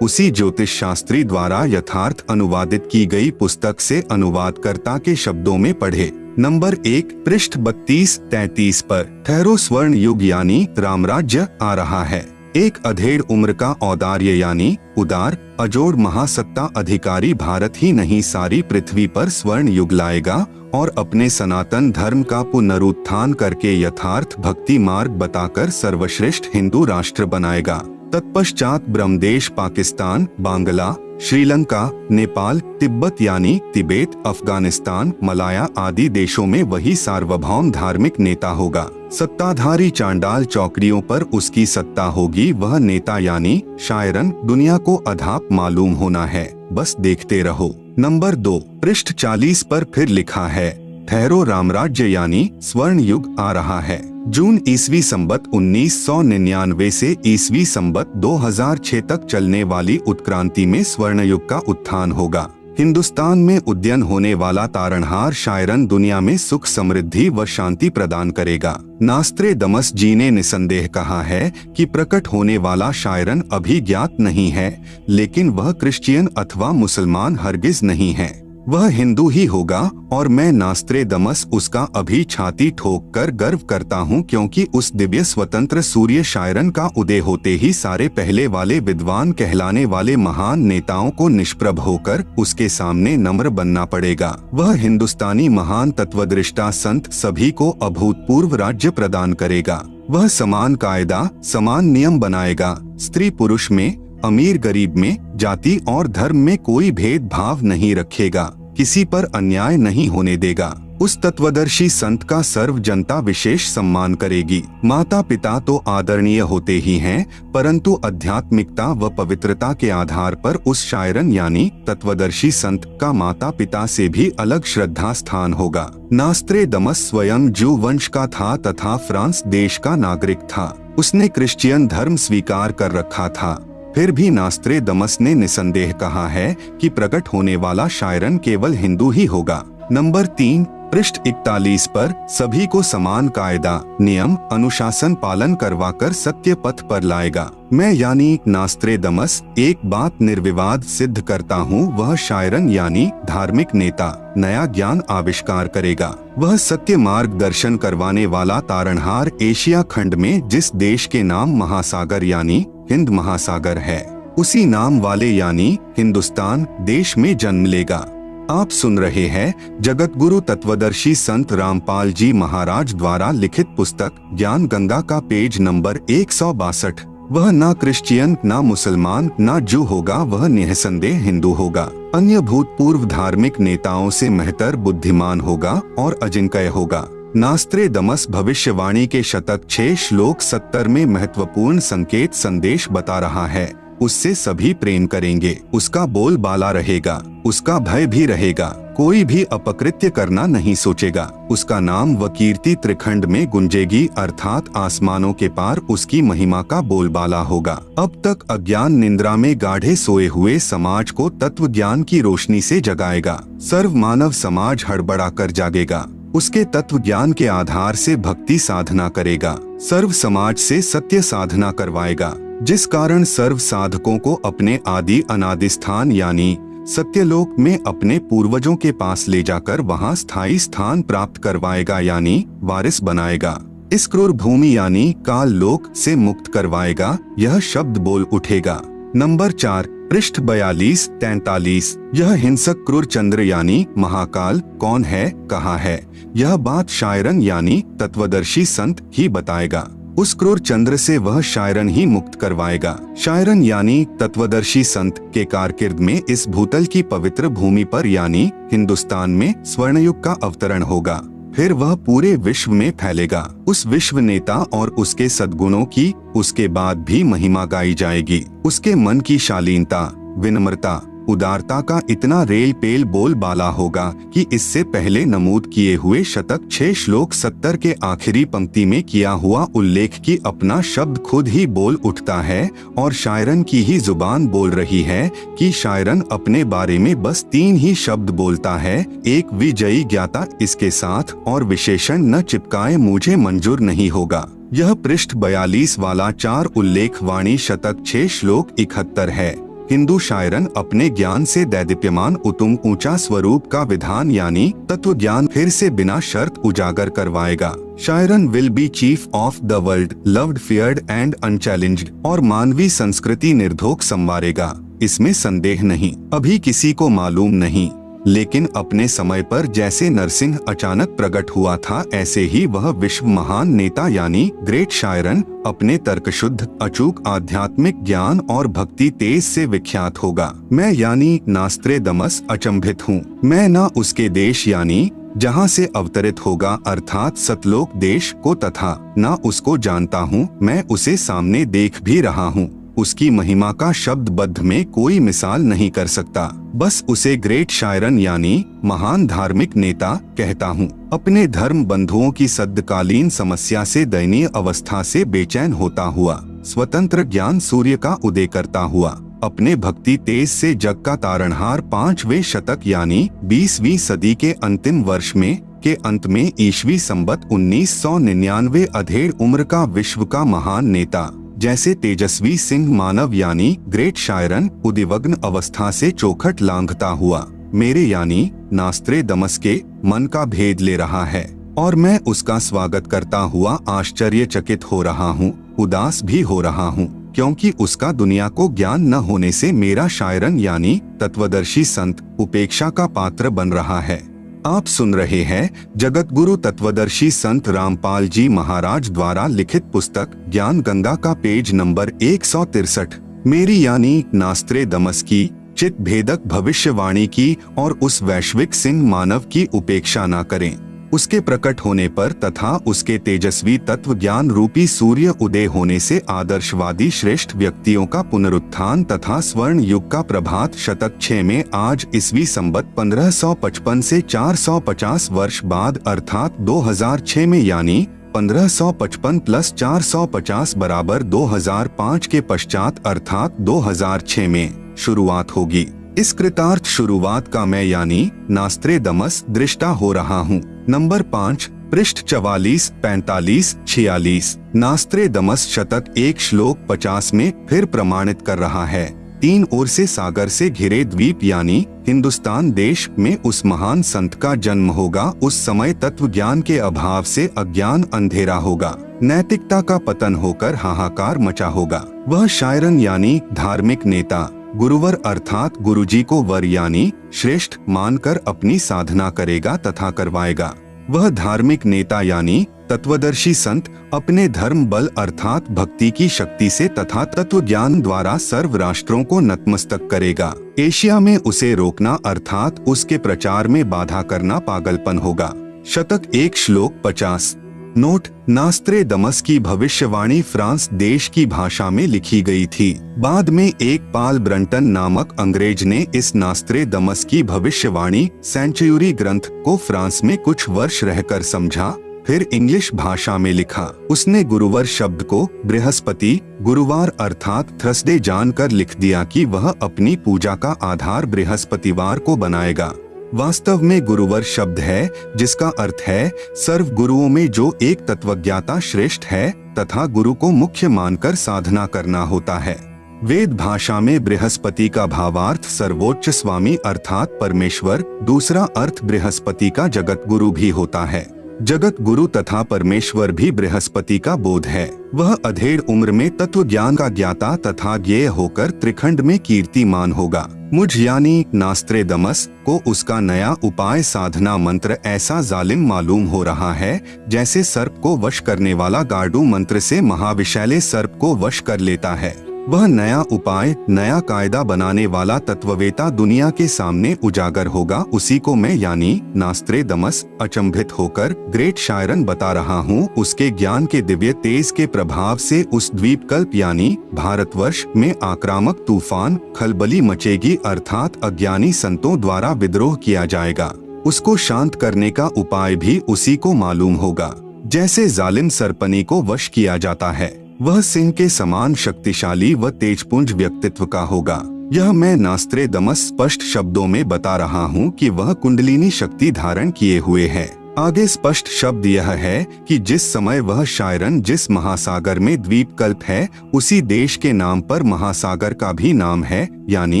A: उसी ज्योतिष शास्त्री द्वारा यथार्थ अनुवादित की गई पुस्तक से अनुवादकर्ता के शब्दों में पढ़े। नंबर 1, पृष्ठ 32-33 पर ठहरो स्वर्ण युग यानी रामराज्य आ रहा है। एक अधेड़ उम्र का औदार्य यानी उदार अजोड़ महासत्ता अधिकारी भारत ही नहीं सारी पृथ्वी पर स्वर्ण युग लाएगा और अपने सनातन धर्म का पुनरुत्थान करके यथार्थ भक्ति मार्ग बताकर सर्वश्रेष्ठ हिंदू राष्ट्र बनाएगा। तत्पश्चात ब्रह्मदेश पाकिस्तान, बांग्ला, श्रीलंका, नेपाल, तिब्बत यानी तिबेत, अफगानिस्तान, मलाया आदि देशों में वही सार्वभौम धार्मिक नेता होगा। सत्ताधारी चांडाल चौकड़ियों पर उसकी सत्ता होगी। वह नेता यानी शायरन दुनिया को अधाप मालूम होना है, बस देखते रहो। नंबर 2, पृष्ठ 40 पर फिर लिखा है ठहरो रामराज्य यानी स्वर्ण युग आ रहा है। जून ईसवी संबत 1999 से ईसवी संबत 2006 तक चलने उत्तराली उत्क्रांति में स्वर्ण युग का उत्थान होगा। हिंदुस्तान में उद्यन होने वाला तारणहार शायरन दुनिया में सुख समृद्धि व शांति प्रदान करेगा। नास्त्रेदमस जी ने निसंदेह कहा है कि प्रकट होने वाला शायरन अभी ज्ञात नहीं है, लेकिन वह क्रिश्चियन अथवा मुसलमान हरगिज नहीं है, वह हिंदू ही होगा और मैं नास्त्रेदमस उसका अभी छाती ठोक कर गर्व करता हूँ, क्योंकि उस दिव्य स्वतंत्र सूर्य शायरन का उदय होते ही सारे पहले वाले विद्वान कहलाने वाले महान नेताओं को निष्प्रभ होकर उसके सामने नम्र बनना पड़ेगा। वह हिंदुस्तानी महान तत्वदृष्टा संत सभी को अभूतपूर्व राज्य प्रदान करेगा। वह समान कायदा समान नियम बनाएगा। स्त्री पुरुष में अमीर गरीब में, जाति और धर्म में कोई भेदभाव नहीं रखेगा, किसी पर अन्याय नहीं होने देगा। उस तत्वदर्शी संत का सर्व जनता विशेष सम्मान करेगी। माता पिता तो आदरणीय होते ही हैं, परंतु आध्यात्मिकता व पवित्रता के आधार पर उस शायरन यानी तत्वदर्शी संत का माता पिता से भी अलग श्रद्धा स्थान होगा। नास्त्रेदमस स्वयं जू वंश का था तथा फ्रांस देश का नागरिक था। उसने क्रिश्चियन धर्म स्वीकार कर रखा था। फिर भी नास्त्रेदमस ने निसंदेह कहा है कि प्रकट होने वाला शायरन केवल हिंदू ही होगा। नंबर 3, पृष्ठ 41 पर सभी को समान कायदा, नियम, अनुशासन पालन करवाकर सत्य पथ पर लाएगा। मैं यानी नास्त्रेदमस एक बात निर्विवाद सिद्ध करता हूँ, वह शायरन यानी धार्मिक नेता नया ज्ञान आविष्कार करेगा। वह सत्य मार्गदर्शन करवाने वाला तारणहार एशिया खंड में जिस देश के नाम महासागर यानी हिंद महासागर है, उसी नाम वाले यानी हिंदुस्तान देश में जन्म लेगा। आप सुन रहे हैं जगत गुरु तत्वदर्शी संत रामपाल जी महाराज द्वारा लिखित पुस्तक ज्ञान गंगा का पेज नंबर 162। वह ना क्रिश्चियन, ना मुसलमान, ना जू होगा, वह निसंदेह हिंदू होगा। अन्य भूतपूर्व धार्मिक नेताओं से महतर बुद्धिमान होगा और अजिंक्य होगा। नास्त्रेदमस भविष्यवाणी के शतक 6 श्लोक 70 में महत्वपूर्ण संकेत संदेश बता रहा है। उससे सभी प्रेम करेंगे, उसका बोल बाला रहेगा, उसका भय भी रहेगा, कोई भी अपकृत्य करना नहीं सोचेगा। उसका नाम व कीर्ति त्रिखंड में गुंजेगी, अर्थात आसमानों के पार उसकी महिमा का बोलबाला होगा। अब तक अज्ञान निंद्रा में गाढ़े सोए हुए समाज को तत्व ज्ञान की रोशनी से जगाएगा। सर्व मानव समाज हड़बड़ा कर जागेगा। उसके तत्व ज्ञान के आधार से भक्ति साधना करेगा। सर्व समाज से सत्य साधना करवाएगा, जिस कारण सर्व साधकों को अपने आदि अनादि स्थान यानी सत्यलोक में अपने पूर्वजों के पास ले जाकर वहां स्थायी स्थान प्राप्त करवाएगा यानी वारिस बनाएगा। इस क्रूर भूमि यानी काल लोक से मुक्त करवाएगा। यह शब्द बोल उठेगा। नंबर 4, पृष्ठ 42-43। यह हिंसक क्रूर चंद्र यानी महाकाल कौन है, कहाँ है, यह बात शायरन यानी तत्वदर्शी संत ही बताएगा। उस क्रूर चंद्र से वह शायरन ही मुक्त करवाएगा। शायरन यानी तत्वदर्शी संत के कारकिर्द में इस भूतल की पवित्र भूमि पर यानी हिंदुस्तान में स्वर्णयुग का अवतरण होगा। फिर वह पूरे विश्व में फैलेगा। उस विश्व नेता और उसके सद्गुणों की उसके बाद भी महिमा गाई जाएगी। उसके मन की शालीनता, विनम्रता, उदारता का इतना रेल पेल बोल बाला होगा कि इससे पहले नमूद किए हुए शतक 6 श्लोक 70 के आखिरी पंक्ति में किया हुआ उल्लेख की अपना शब्द खुद ही बोल उठता है और शायरन की ही जुबान बोल रही है कि शायरन अपने बारे में बस 3 ही शब्द बोलता है, एक विजयी ज्ञाता इसके साथ और विशेषण न चिपकाए मुझे मंजूर नहीं होगा। यह पृष्ठ 42 वाला 4 उल्लेख वाणी शतक 6 श्लोक 71 है। हिंदू शायरन अपने ज्ञान से दैदीप्यमान उत्तुंग ऊंचा स्वरूप का विधान यानी तत्व ज्ञान फिर से बिना शर्त उजागर करवाएगा। Sharon will be chief of the world, loved, feared and unchallenged और मानवीय संस्कृति निर्धोक संवारेगा, इसमें संदेह नहीं। अभी किसी को मालूम नहीं, लेकिन अपने समय पर जैसे नरसिंह अचानक प्रकट हुआ था, ऐसे ही वह विश्व महान नेता यानी ग्रेट शायरन अपने तर्कशुद्ध अचूक आध्यात्मिक ज्ञान और भक्ति तेज से विख्यात होगा। मैं यानी नास्त्रेदमस अचंभित हूँ। मैं ना उसके देश यानी जहाँ से अवतरित होगा अर्थात सतलोक देश को तथा ना उसको जानता हूँ, मैं उसे सामने देख भी रहा हूँ। उसकी महिमा का शब्दबद्ध में कोई मिसाल नहीं कर सकता। बस उसे ग्रेट शायरन यानी महान धार्मिक नेता कहता हूँ। अपने धर्म बंधुओं की सद्कालीन समस्या से दयनीय अवस्था से बेचैन होता हुआ, स्वतंत्र ज्ञान सूर्य का उदय करता हुआ, अपने भक्ति तेज से जग का तारणहार 5वें शतक यानी 20वीं सदी के अंतिम वर्ष में के अंत में ईस्वी संबत 1999 अधेड़ उम्र का विश्व का महान नेता जैसे तेजस्वी सिंह मानव यानी ग्रेट शायरन उदिवग्न अवस्था से चौखट लांघता हुआ मेरे यानी नास्त्रेदमस के मन का भेद ले रहा है और मैं उसका स्वागत करता हुआ आश्चर्यचकित हो रहा हूँ, उदास भी हो रहा हूँ, क्योंकि उसका दुनिया को ज्ञान न होने से मेरा शायरन यानी तत्वदर्शी संत उपेक्षा का पात्र बन रहा है। आप सुन रहे हैं जगत गुरु तत्वदर्शी संत रामपाल जी महाराज द्वारा लिखित पुस्तक ज्ञान गंगा का पेज नंबर 163। मेरी यानी नास्त्रेदमस की चित भेदक भविष्यवाणी की और उस वैश्विक सिंह मानव की उपेक्षा न करें। उसके प्रकट होने पर तथा उसके तेजस्वी तत्व ज्ञान रूपी सूर्य उदय होने से आदर्शवादी श्रेष्ठ व्यक्तियों का पुनरुत्थान तथा स्वर्ण युग का प्रभात शतक 6 में आज ईस्वी संबत 1555 से 450 वर्ष बाद अर्थात 2006 में यानी 1555 प्लस 450 बराबर 2005 के पश्चात अर्थात 2006 में शुरुआत होगी। इस कृतार्थ शुरुआत का मैं यानी नास्त्रेदमस दृष्टा हो रहा हूँ। नंबर 5 पृष्ठ 44, 45, 46 नास्त्रेदमस शतक 1 श्लोक 50 में फिर प्रमाणित कर रहा है। 3 ओर से सागर से घिरे द्वीप यानी हिंदुस्तान देश में उस महान संत का जन्म होगा। उस समय तत्व ज्ञान के अभाव से अज्ञान अंधेरा होगा, नैतिकता का पतन होकर हाहाकार मचा होगा। वह शायरन यानी धार्मिक नेता गुरुवर अर्थात गुरुजी को वर यानी श्रेष्ठ मानकर अपनी साधना करेगा तथा करवाएगा। वह धार्मिक नेता यानी तत्वदर्शी संत अपने धर्म बल अर्थात भक्ति की शक्ति से तथा तत्व ज्ञान द्वारा सर्व राष्ट्रों को नतमस्तक करेगा। एशिया में उसे रोकना अर्थात उसके प्रचार में बाधा करना पागलपन होगा। शतक 1 श्लोक 50 नोट नास्त्रेदमस की भविष्यवाणी फ्रांस देश की भाषा में लिखी गई थी। बाद में एक पाल ब्रंटन नामक अंग्रेज ने इस नास्त्रेदमस की भविष्यवाणी सेंचुरी ग्रंथ को फ्रांस में कुछ वर्ष रहकर समझा, फिर इंग्लिश भाषा में लिखा। उसने गुरुवर शब्द को बृहस्पति गुरुवार अर्थात थर्सडे जानकर लिख दिया कि वह अपनी पूजा का आधार बृहस्पतिवार को बनाएगा। वास्तव में गुरुवर शब्द है जिसका अर्थ है सर्व गुरुओं में जो एक तत्वज्ञाता श्रेष्ठ है तथा गुरु को मुख्य मानकर साधना करना होता है। वेद भाषा में बृहस्पति का भावार्थ सर्वोच्च स्वामी अर्थात परमेश्वर, दूसरा अर्थ बृहस्पति का जगत गुरु भी होता है। जगत गुरु तथा परमेश्वर भी बृहस्पति का बोध है। वह अधेड़ उम्र में तत्व ज्ञान का ज्ञाता तथा ज्ञेय होकर त्रिखंड में कीर्तिमान होगा। मुझ यानी नास्त्रेदमस को उसका नया उपाय साधना मंत्र ऐसा जालिम मालूम हो रहा है जैसे सर्प को वश करने वाला गार्डू मंत्र से महाविशैले सर्प को वश कर लेता है। वह नया उपाय नया कायदा बनाने वाला तत्ववेता दुनिया के सामने उजागर होगा। उसी को मैं यानी नास्त्रेदमस अचंभित होकर ग्रेट शायरन बता रहा हूँ। उसके ज्ञान के दिव्य तेज के प्रभाव से उस द्वीपकल्प यानी भारतवर्ष में आक्रामक तूफान खलबली मचेगी अर्थात अज्ञानी संतों द्वारा विद्रोह किया जाएगा। उसको शांत करने का उपाय भी उसी को मालूम होगा। जैसे जालिम सरपनी को वश किया जाता है, वह सिंह के समान शक्तिशाली व तेजपुंज व्यक्तित्व का होगा। यह मैं नास्त्रेदमस स्पष्ट शब्दों में बता रहा हूँ कि वह कुंडलिनी शक्ति धारण किए हुए है। आगे स्पष्ट शब्द यह है कि जिस समय वह शायरन जिस महासागर में द्वीपकल्प है उसी देश के नाम पर महासागर का भी नाम है यानी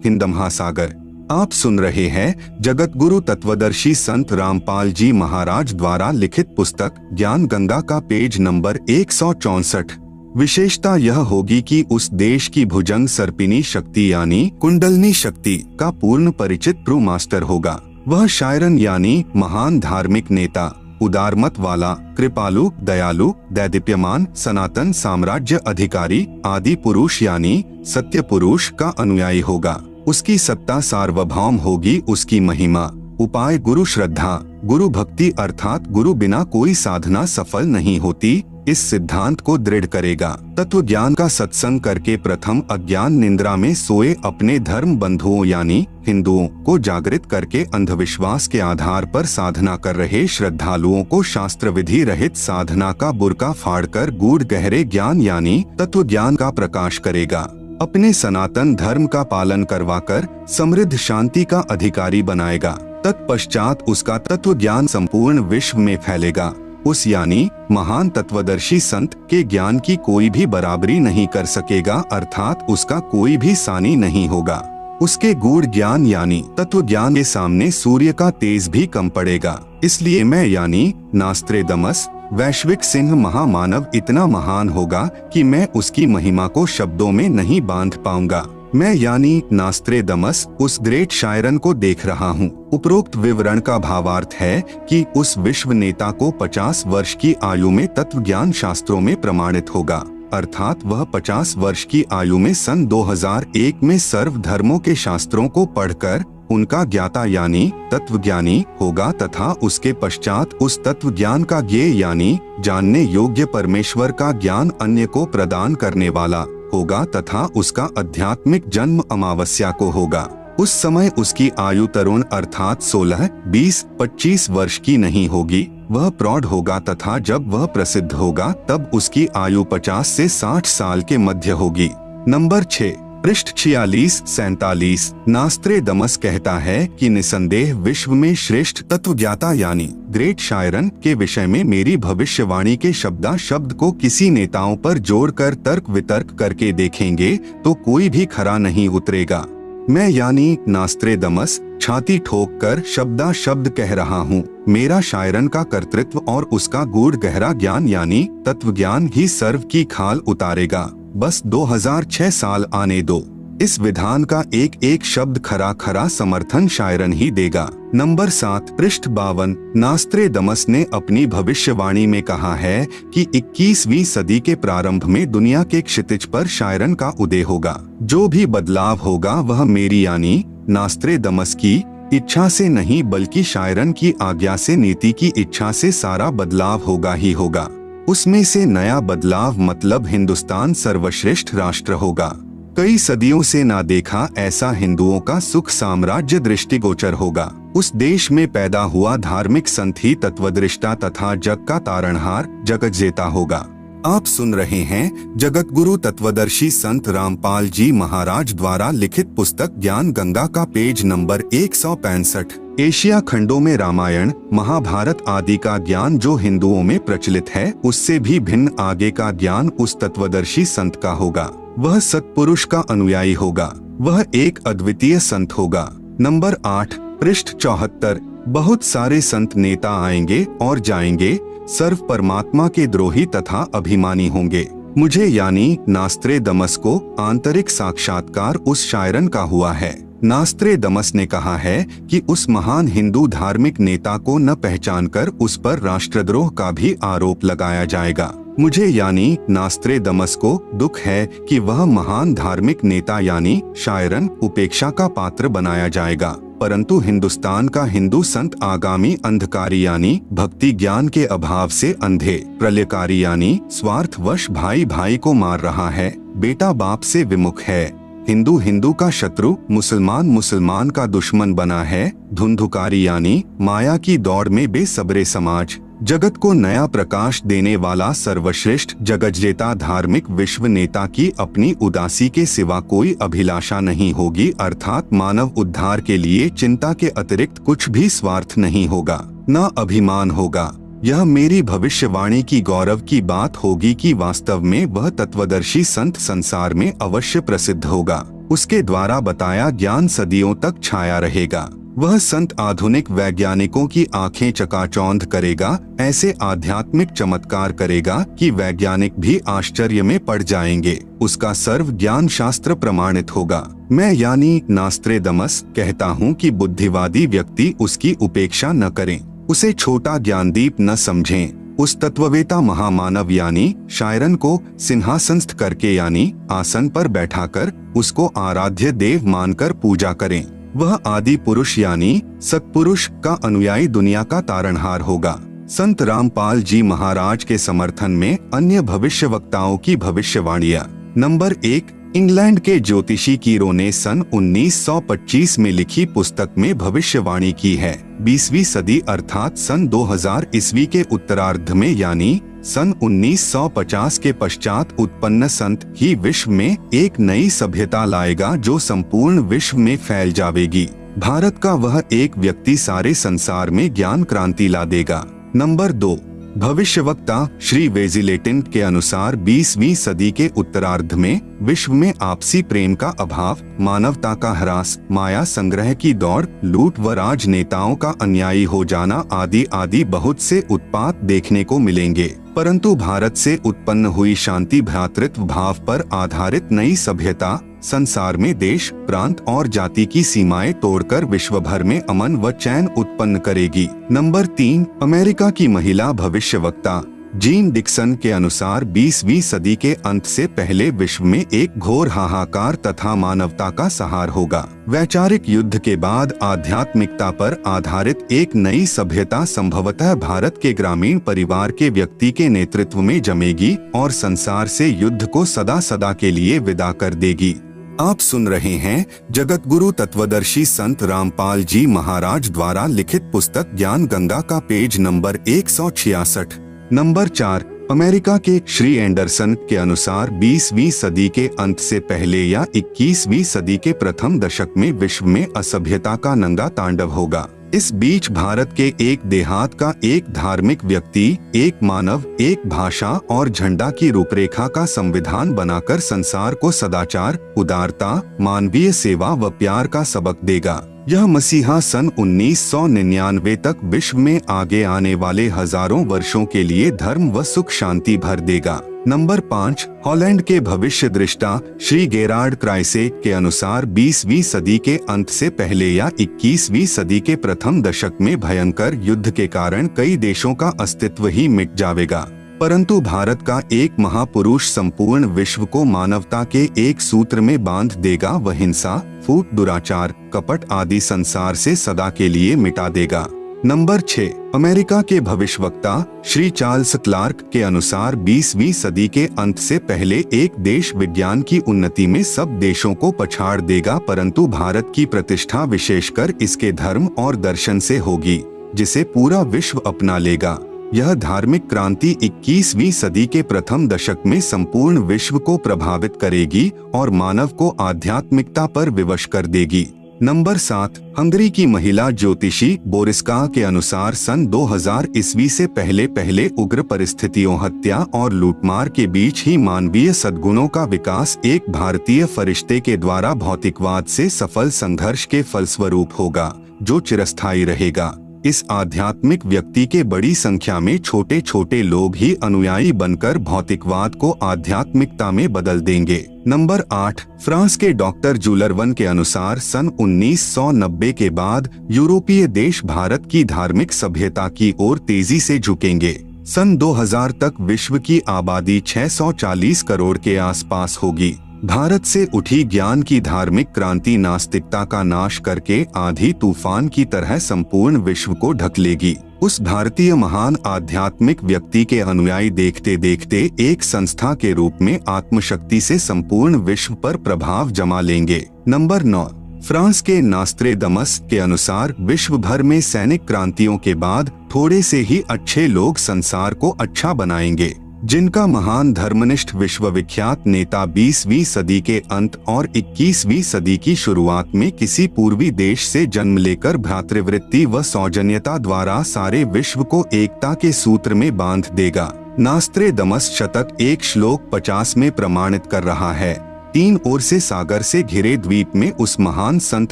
A: हिंद महासागर। आप सुन रहे हैं जगत गुरु तत्वदर्शी संत रामपाल जी महाराज द्वारा लिखित पुस्तक ज्ञान गंगा का पेज नंबर 164। विशेषता यह होगी कि उस देश की भुजंग सर्पिनी शक्ति यानी कुंडलनी शक्ति का पूर्ण परिचित प्रू मास्टर होगा। वह शायरन यानी महान धार्मिक नेता, उदारमत वाला, कृपालु, दयालु, दैदीप्यमान, सनातन साम्राज्य अधिकारी, आदि पुरुष यानी सत्य पुरुष का अनुयायी होगा। उसकी सत्ता सार्वभौम होगी। उसकी महिमा उपाय गुरु श्रद्धा, गुरु भक्ति अर्थात गुरु बिना कोई साधना सफल नहीं होती, इस सिद्धांत को दृढ़ करेगा। तत्व ज्ञान का सत्संग करके प्रथम अज्ञान निंद्रा में सोए अपने धर्म बंधुओं यानी हिंदुओं को जागृत करके अंधविश्वास के आधार पर साधना कर रहे श्रद्धालुओं को शास्त्र विधि रहित साधना का बुर्का फाड़कर गूढ़ गहरे ज्ञान यानी तत्व ज्ञान का प्रकाश करेगा। अपने सनातन धर्म का पालन करवाकर समृद्ध शांति का अधिकारी बनाएगा। तत्पश्चात उसका तत्व ज्ञान संपूर्ण विश्व में फैलेगा। उस यानी महान तत्वदर्शी संत के ज्ञान की कोई भी बराबरी नहीं कर सकेगा अर्थात उसका कोई भी सानी नहीं होगा। उसके गूढ़ ज्ञान यानी तत्व ज्ञान के सामने सूर्य का तेज भी कम पड़ेगा। इसलिए मैं यानी नास्त्रेदमस वैश्विक सिंह महामानव इतना महान होगा कि मैं उसकी महिमा को शब्दों में नहीं बांध पाऊंगा। मैं यानी नास्त्रेदमस उस ग्रेट शायरन को देख रहा हूँ। उपरोक्त विवरण का भावार्थ है कि उस विश्व नेता को 50 वर्ष की आयु में तत्व ज्ञान शास्त्रों में प्रमाणित होगा। अर्थात वह 50 वर्ष की आयु में सन 2001 में सर्व धर्मों के शास्त्रों को पढ़कर उनका ज्ञाता यानी तत्वज्ञानी होगा तथा उसके पश्चात उस तत्व ज्ञान का ज्ञेय यानी जानने योग्य परमेश्वर का ज्ञान अन्य को प्रदान करने वाला होगा तथा उसका आध्यात्मिक जन्म अमावस्या को होगा। उस समय उसकी आयु तरुण अर्थात 16, 20, 25 वर्ष की नहीं होगी, वह प्रौढ़ होगा तथा जब वह प्रसिद्ध होगा तब उसकी आयु 50 से 60 साल के मध्य होगी। नंबर 6, पृष्ठ 46-47। नास्त्रेदमस कहता है कि निसंदेह विश्व में श्रेष्ठ तत्वज्ञाता यानी ग्रेट शायरन के विषय में मेरी भविष्यवाणी के शब्दा शब्द को किसी नेताओं पर जोड़कर तर्क वितर्क करके देखेंगे तो कोई भी खरा नहीं उतरेगा। मैं यानी नास्त्रेदमस छाती ठोक कर शब्दा शब्द कह रहा हूँ। मेरा शायरन का कर्तृत्व और उसका गूढ़ गहरा ज्ञान यानी तत्वज्ञान ही सर्व की खाल उतारेगा। बस 2006 साल आने दो। इस विधान का एक एक शब्द खरा खरा समर्थन शायरन ही देगा। नंबर 7, पृष्ठ 52। नास्त्रेदमस ने अपनी भविष्यवाणी में कहा है कि 21वीं सदी के प्रारंभ में दुनिया के क्षितिज पर शायरन का उदय होगा। जो भी बदलाव होगा वह मेरी यानी नास्त्रेदमस की इच्छा से नहीं बल्कि शायरन की आज्ञा से, नीति की इच्छा से सारा बदलाव होगा ही होगा। उसमें से नया बदलाव मतलब हिंदुस्तान सर्वश्रेष्ठ राष्ट्र होगा। कई सदियों से ना देखा ऐसा हिंदुओं का सुख साम्राज्य दृष्टिगोचर होगा। उस देश में पैदा हुआ धार्मिक संत ही तत्वदृष्टा तथा जग का तारणहार जगत जेता होगा। आप सुन रहे हैं जगत गुरु तत्वदर्शी संत रामपाल जी महाराज द्वारा लिखित पुस्तक ज्ञान गंगा का पेज नंबर 165। एशिया खंडों में रामायण, महाभारत आदि का ज्ञान जो हिंदुओं में प्रचलित है उससे भी भिन्न आगे का ज्ञान उस तत्वदर्शी संत का होगा। वह सत्पुरुष का अनुयायी होगा। वह एक अद्वितीय संत होगा। नंबर 8, पृष्ठ 74। बहुत सारे संत नेता आएंगे और जाएंगे, सर्व परमात्मा के द्रोही तथा अभिमानी होंगे। मुझे यानी नास्त्रेदमस को आंतरिक साक्षात्कार उस शायरन का हुआ है। नास्त्रेदमस ने कहा है कि उस महान हिंदू धार्मिक नेता को न पहचानकर उस पर राष्ट्रद्रोह का भी आरोप लगाया जाएगा। मुझे यानी नास्त्रेदमस को दुख है कि वह महान धार्मिक नेता यानी शायरन उपेक्षा का पात्र बनाया जाएगा, परंतु हिंदुस्तान का हिंदू संत आगामी अंधकारी यानी भक्ति ज्ञान के अभाव से अंधे, प्रलयकारी यानी स्वार्थवश भाई भाई को मार रहा है, बेटा बाप से विमुख है, हिंदू हिंदू का शत्रु, मुसलमान मुसलमान का दुश्मन बना है, धुंधुकारी यानी माया की दौड़ में बेसब्रे समाज, जगत को नया प्रकाश देने वाला सर्वश्रेष्ठ जगतजेता धार्मिक विश्व नेता की अपनी उदासी के सिवा कोई अभिलाषा नहीं होगी, अर्थात मानव उद्धार के लिए चिंता के अतिरिक्त कुछ भी स्वार्थ नहीं होगा, न अभिमान होगा। यह मेरी भविष्यवाणी की गौरव की बात होगी कि वास्तव में वह तत्वदर्शी संत संसार में अवश्य प्रसिद्ध होगा। उसके द्वारा बताया ज्ञान सदियों तक छाया रहेगा। वह संत आधुनिक वैज्ञानिकों की आंखें चकाचौंध करेगा, ऐसे आध्यात्मिक चमत्कार करेगा कि वैज्ञानिक भी आश्चर्य में पड़ जाएंगे। उसका सर्व ज्ञान शास्त्र प्रमाणित होगा। मैं यानी नास्त्रेदमस कहता हूँ कि बुद्धिवादी व्यक्ति उसकी उपेक्षा न करें, उसे छोटा ज्ञानदीप न समझें। उस तत्ववेता महामानव यानी शायरन को सिंहासनस्थ करके यानी आसन पर बैठाकर उसको आराध्य देव मानकर पूजा करें। वह आदि पुरुष यानी सत्पुरुष का अनुयायी दुनिया का तारणहार होगा। संत रामपाल जी महाराज के समर्थन में अन्य भविष्यवक्ताओं की भविष्यवाणियां। नंबर 1, इंग्लैंड के ज्योतिषी कीरो ने सन 1925 में लिखी पुस्तक में भविष्यवाणी की है। 20वीं सदी अर्थात सन 2000 ईस्वी के उत्तरार्ध में यानी सन 1950 के पश्चात उत्पन्न संत ही विश्व में एक नई सभ्यता लाएगा जो संपूर्ण विश्व में फैल जाएगी। भारत का वह एक व्यक्ति सारे संसार में ज्ञान क्रांति ला देगा। नंबर 2, भविष्यवक्ता श्री वेजिलेटिन के अनुसार 20वीं सदी के उत्तरार्ध में विश्व में आपसी प्रेम का अभाव, मानवता का ह्रास, माया संग्रह की दौड़, लूट व राजनेताओं का अन्यायी हो जाना आदि आदि बहुत से उत्पात देखने को मिलेंगे, परंतु भारत से उत्पन्न हुई शांति भ्रातृत्व भाव पर आधारित नई सभ्यता संसार में देश, प्रांत और जाति की सीमाएं तोड़कर विश्व भर में अमन व चैन उत्पन्न करेगी। नंबर 3, अमेरिका की महिला भविष्यवक्ता जीन डिक्सन के अनुसार 20वीं सदी के अंत से पहले विश्व में एक घोर हाहाकार तथा मानवता का सहार होगा। वैचारिक युद्ध के बाद आध्यात्मिकता पर आधारित एक नई सभ्यता संभवतः भारत के ग्रामीण परिवार के व्यक्ति के नेतृत्व में जमेगी और संसार से युद्ध को सदा सदा के लिए विदा कर देगी। आप सुन रहे हैं जगत गुरु तत्वदर्शी संत रामपाल जी महाराज द्वारा लिखित पुस्तक ज्ञान गंगा का पेज नंबर 166। नंबर 4। अमेरिका के श्री एंडरसन के अनुसार 20वीं सदी के अंत से पहले या 21वीं सदी के प्रथम दशक में विश्व में असभ्यता का नंगा तांडव होगा। इस बीच भारत के एक देहात का एक धार्मिक व्यक्ति एक मानव, एक भाषा और झंडा की रूपरेखा का संविधान बनाकर संसार को सदाचार, उदारता, मानवीय सेवा व प्यार का सबक देगा। यह मसीहा सन 1999 तक विश्व में आगे आने वाले हजारों वर्षों के लिए धर्म व सुख शांति भर देगा। नंबर 5। हॉलैंड के भविष्य दृष्टा श्री गेरार्ड क्राइसे के अनुसार 20वीं सदी के अंत से पहले या 21वीं सदी के प्रथम दशक में भयंकर युद्ध के कारण कई देशों का अस्तित्व ही मिट जाएगा, परंतु भारत का एक महापुरुष संपूर्ण विश्व को मानवता के एक सूत्र में बांध देगा व हिंसा, फूट, दुराचार, कपट आदि संसार से सदा के लिए मिटा देगा। नंबर 6। अमेरिका के भविष्यवक्ता श्री चार्ल्स क्लार्क के अनुसार 20वीं सदी के अंत से पहले एक देश विज्ञान की उन्नति में सब देशों को पछाड़ देगा, परंतु भारत की प्रतिष्ठा विशेषकर इसके धर्म और दर्शन से होगी, जिसे पूरा विश्व अपना लेगा। यह धार्मिक क्रांति 21वीं सदी के प्रथम दशक में संपूर्ण विश्व को प्रभावित करेगी और मानव को आध्यात्मिकता पर विवश कर देगी। नंबर 7। हंगरी की महिला ज्योतिषी बोरिस्का के अनुसार सन 2000 ईस्वी से पहले उग्र परिस्थितियों, हत्या और लूटमार के बीच ही मानवीय सद्गुणों का विकास एक भारतीय फरिश्ते के द्वारा भौतिकवाद से सफल संघर्ष के फलस्वरूप होगा, जो चिरस्थायी रहेगा। इस आध्यात्मिक व्यक्ति के बड़ी संख्या में छोटे छोटे लोग ही अनुयायी बनकर भौतिकवाद को आध्यात्मिकता में बदल देंगे। नंबर 8। फ्रांस के डॉक्टर जुलरवन के अनुसार सन 1990 के बाद यूरोपीय देश भारत की धार्मिक सभ्यता की ओर तेजी से झुकेंगे। सन 2000 तक विश्व की आबादी 640 करोड़ के आसपास होगी। भारत से उठी ज्ञान की धार्मिक क्रांति नास्तिकता का नाश करके आंधी तूफान की तरह संपूर्ण विश्व को ढक लेगी। उस भारतीय महान आध्यात्मिक व्यक्ति के अनुयायी देखते देखते एक संस्था के रूप में आत्मशक्ति से संपूर्ण विश्व पर प्रभाव जमा लेंगे। नंबर 9। फ्रांस के नास्त्रेदमस के अनुसार विश्व भर में सैनिक क्रांतियों के बाद थोड़े से ही अच्छे लोग संसार को अच्छा बनाएंगे, जिनका महान धर्मनिष्ठ विश्वविख्यात नेता 20वीं सदी के अंत और 21वीं सदी की शुरुआत में किसी पूर्वी देश से जन्म लेकर भ्रातृवृत्ति व सौजन्यता द्वारा सारे विश्व को एकता के सूत्र में बांध देगा। नास्त्रेदमस शतक 1 श्लोक 50 में प्रमाणित कर रहा है, 3 ओर से सागर से घिरे द्वीप में उस महान संत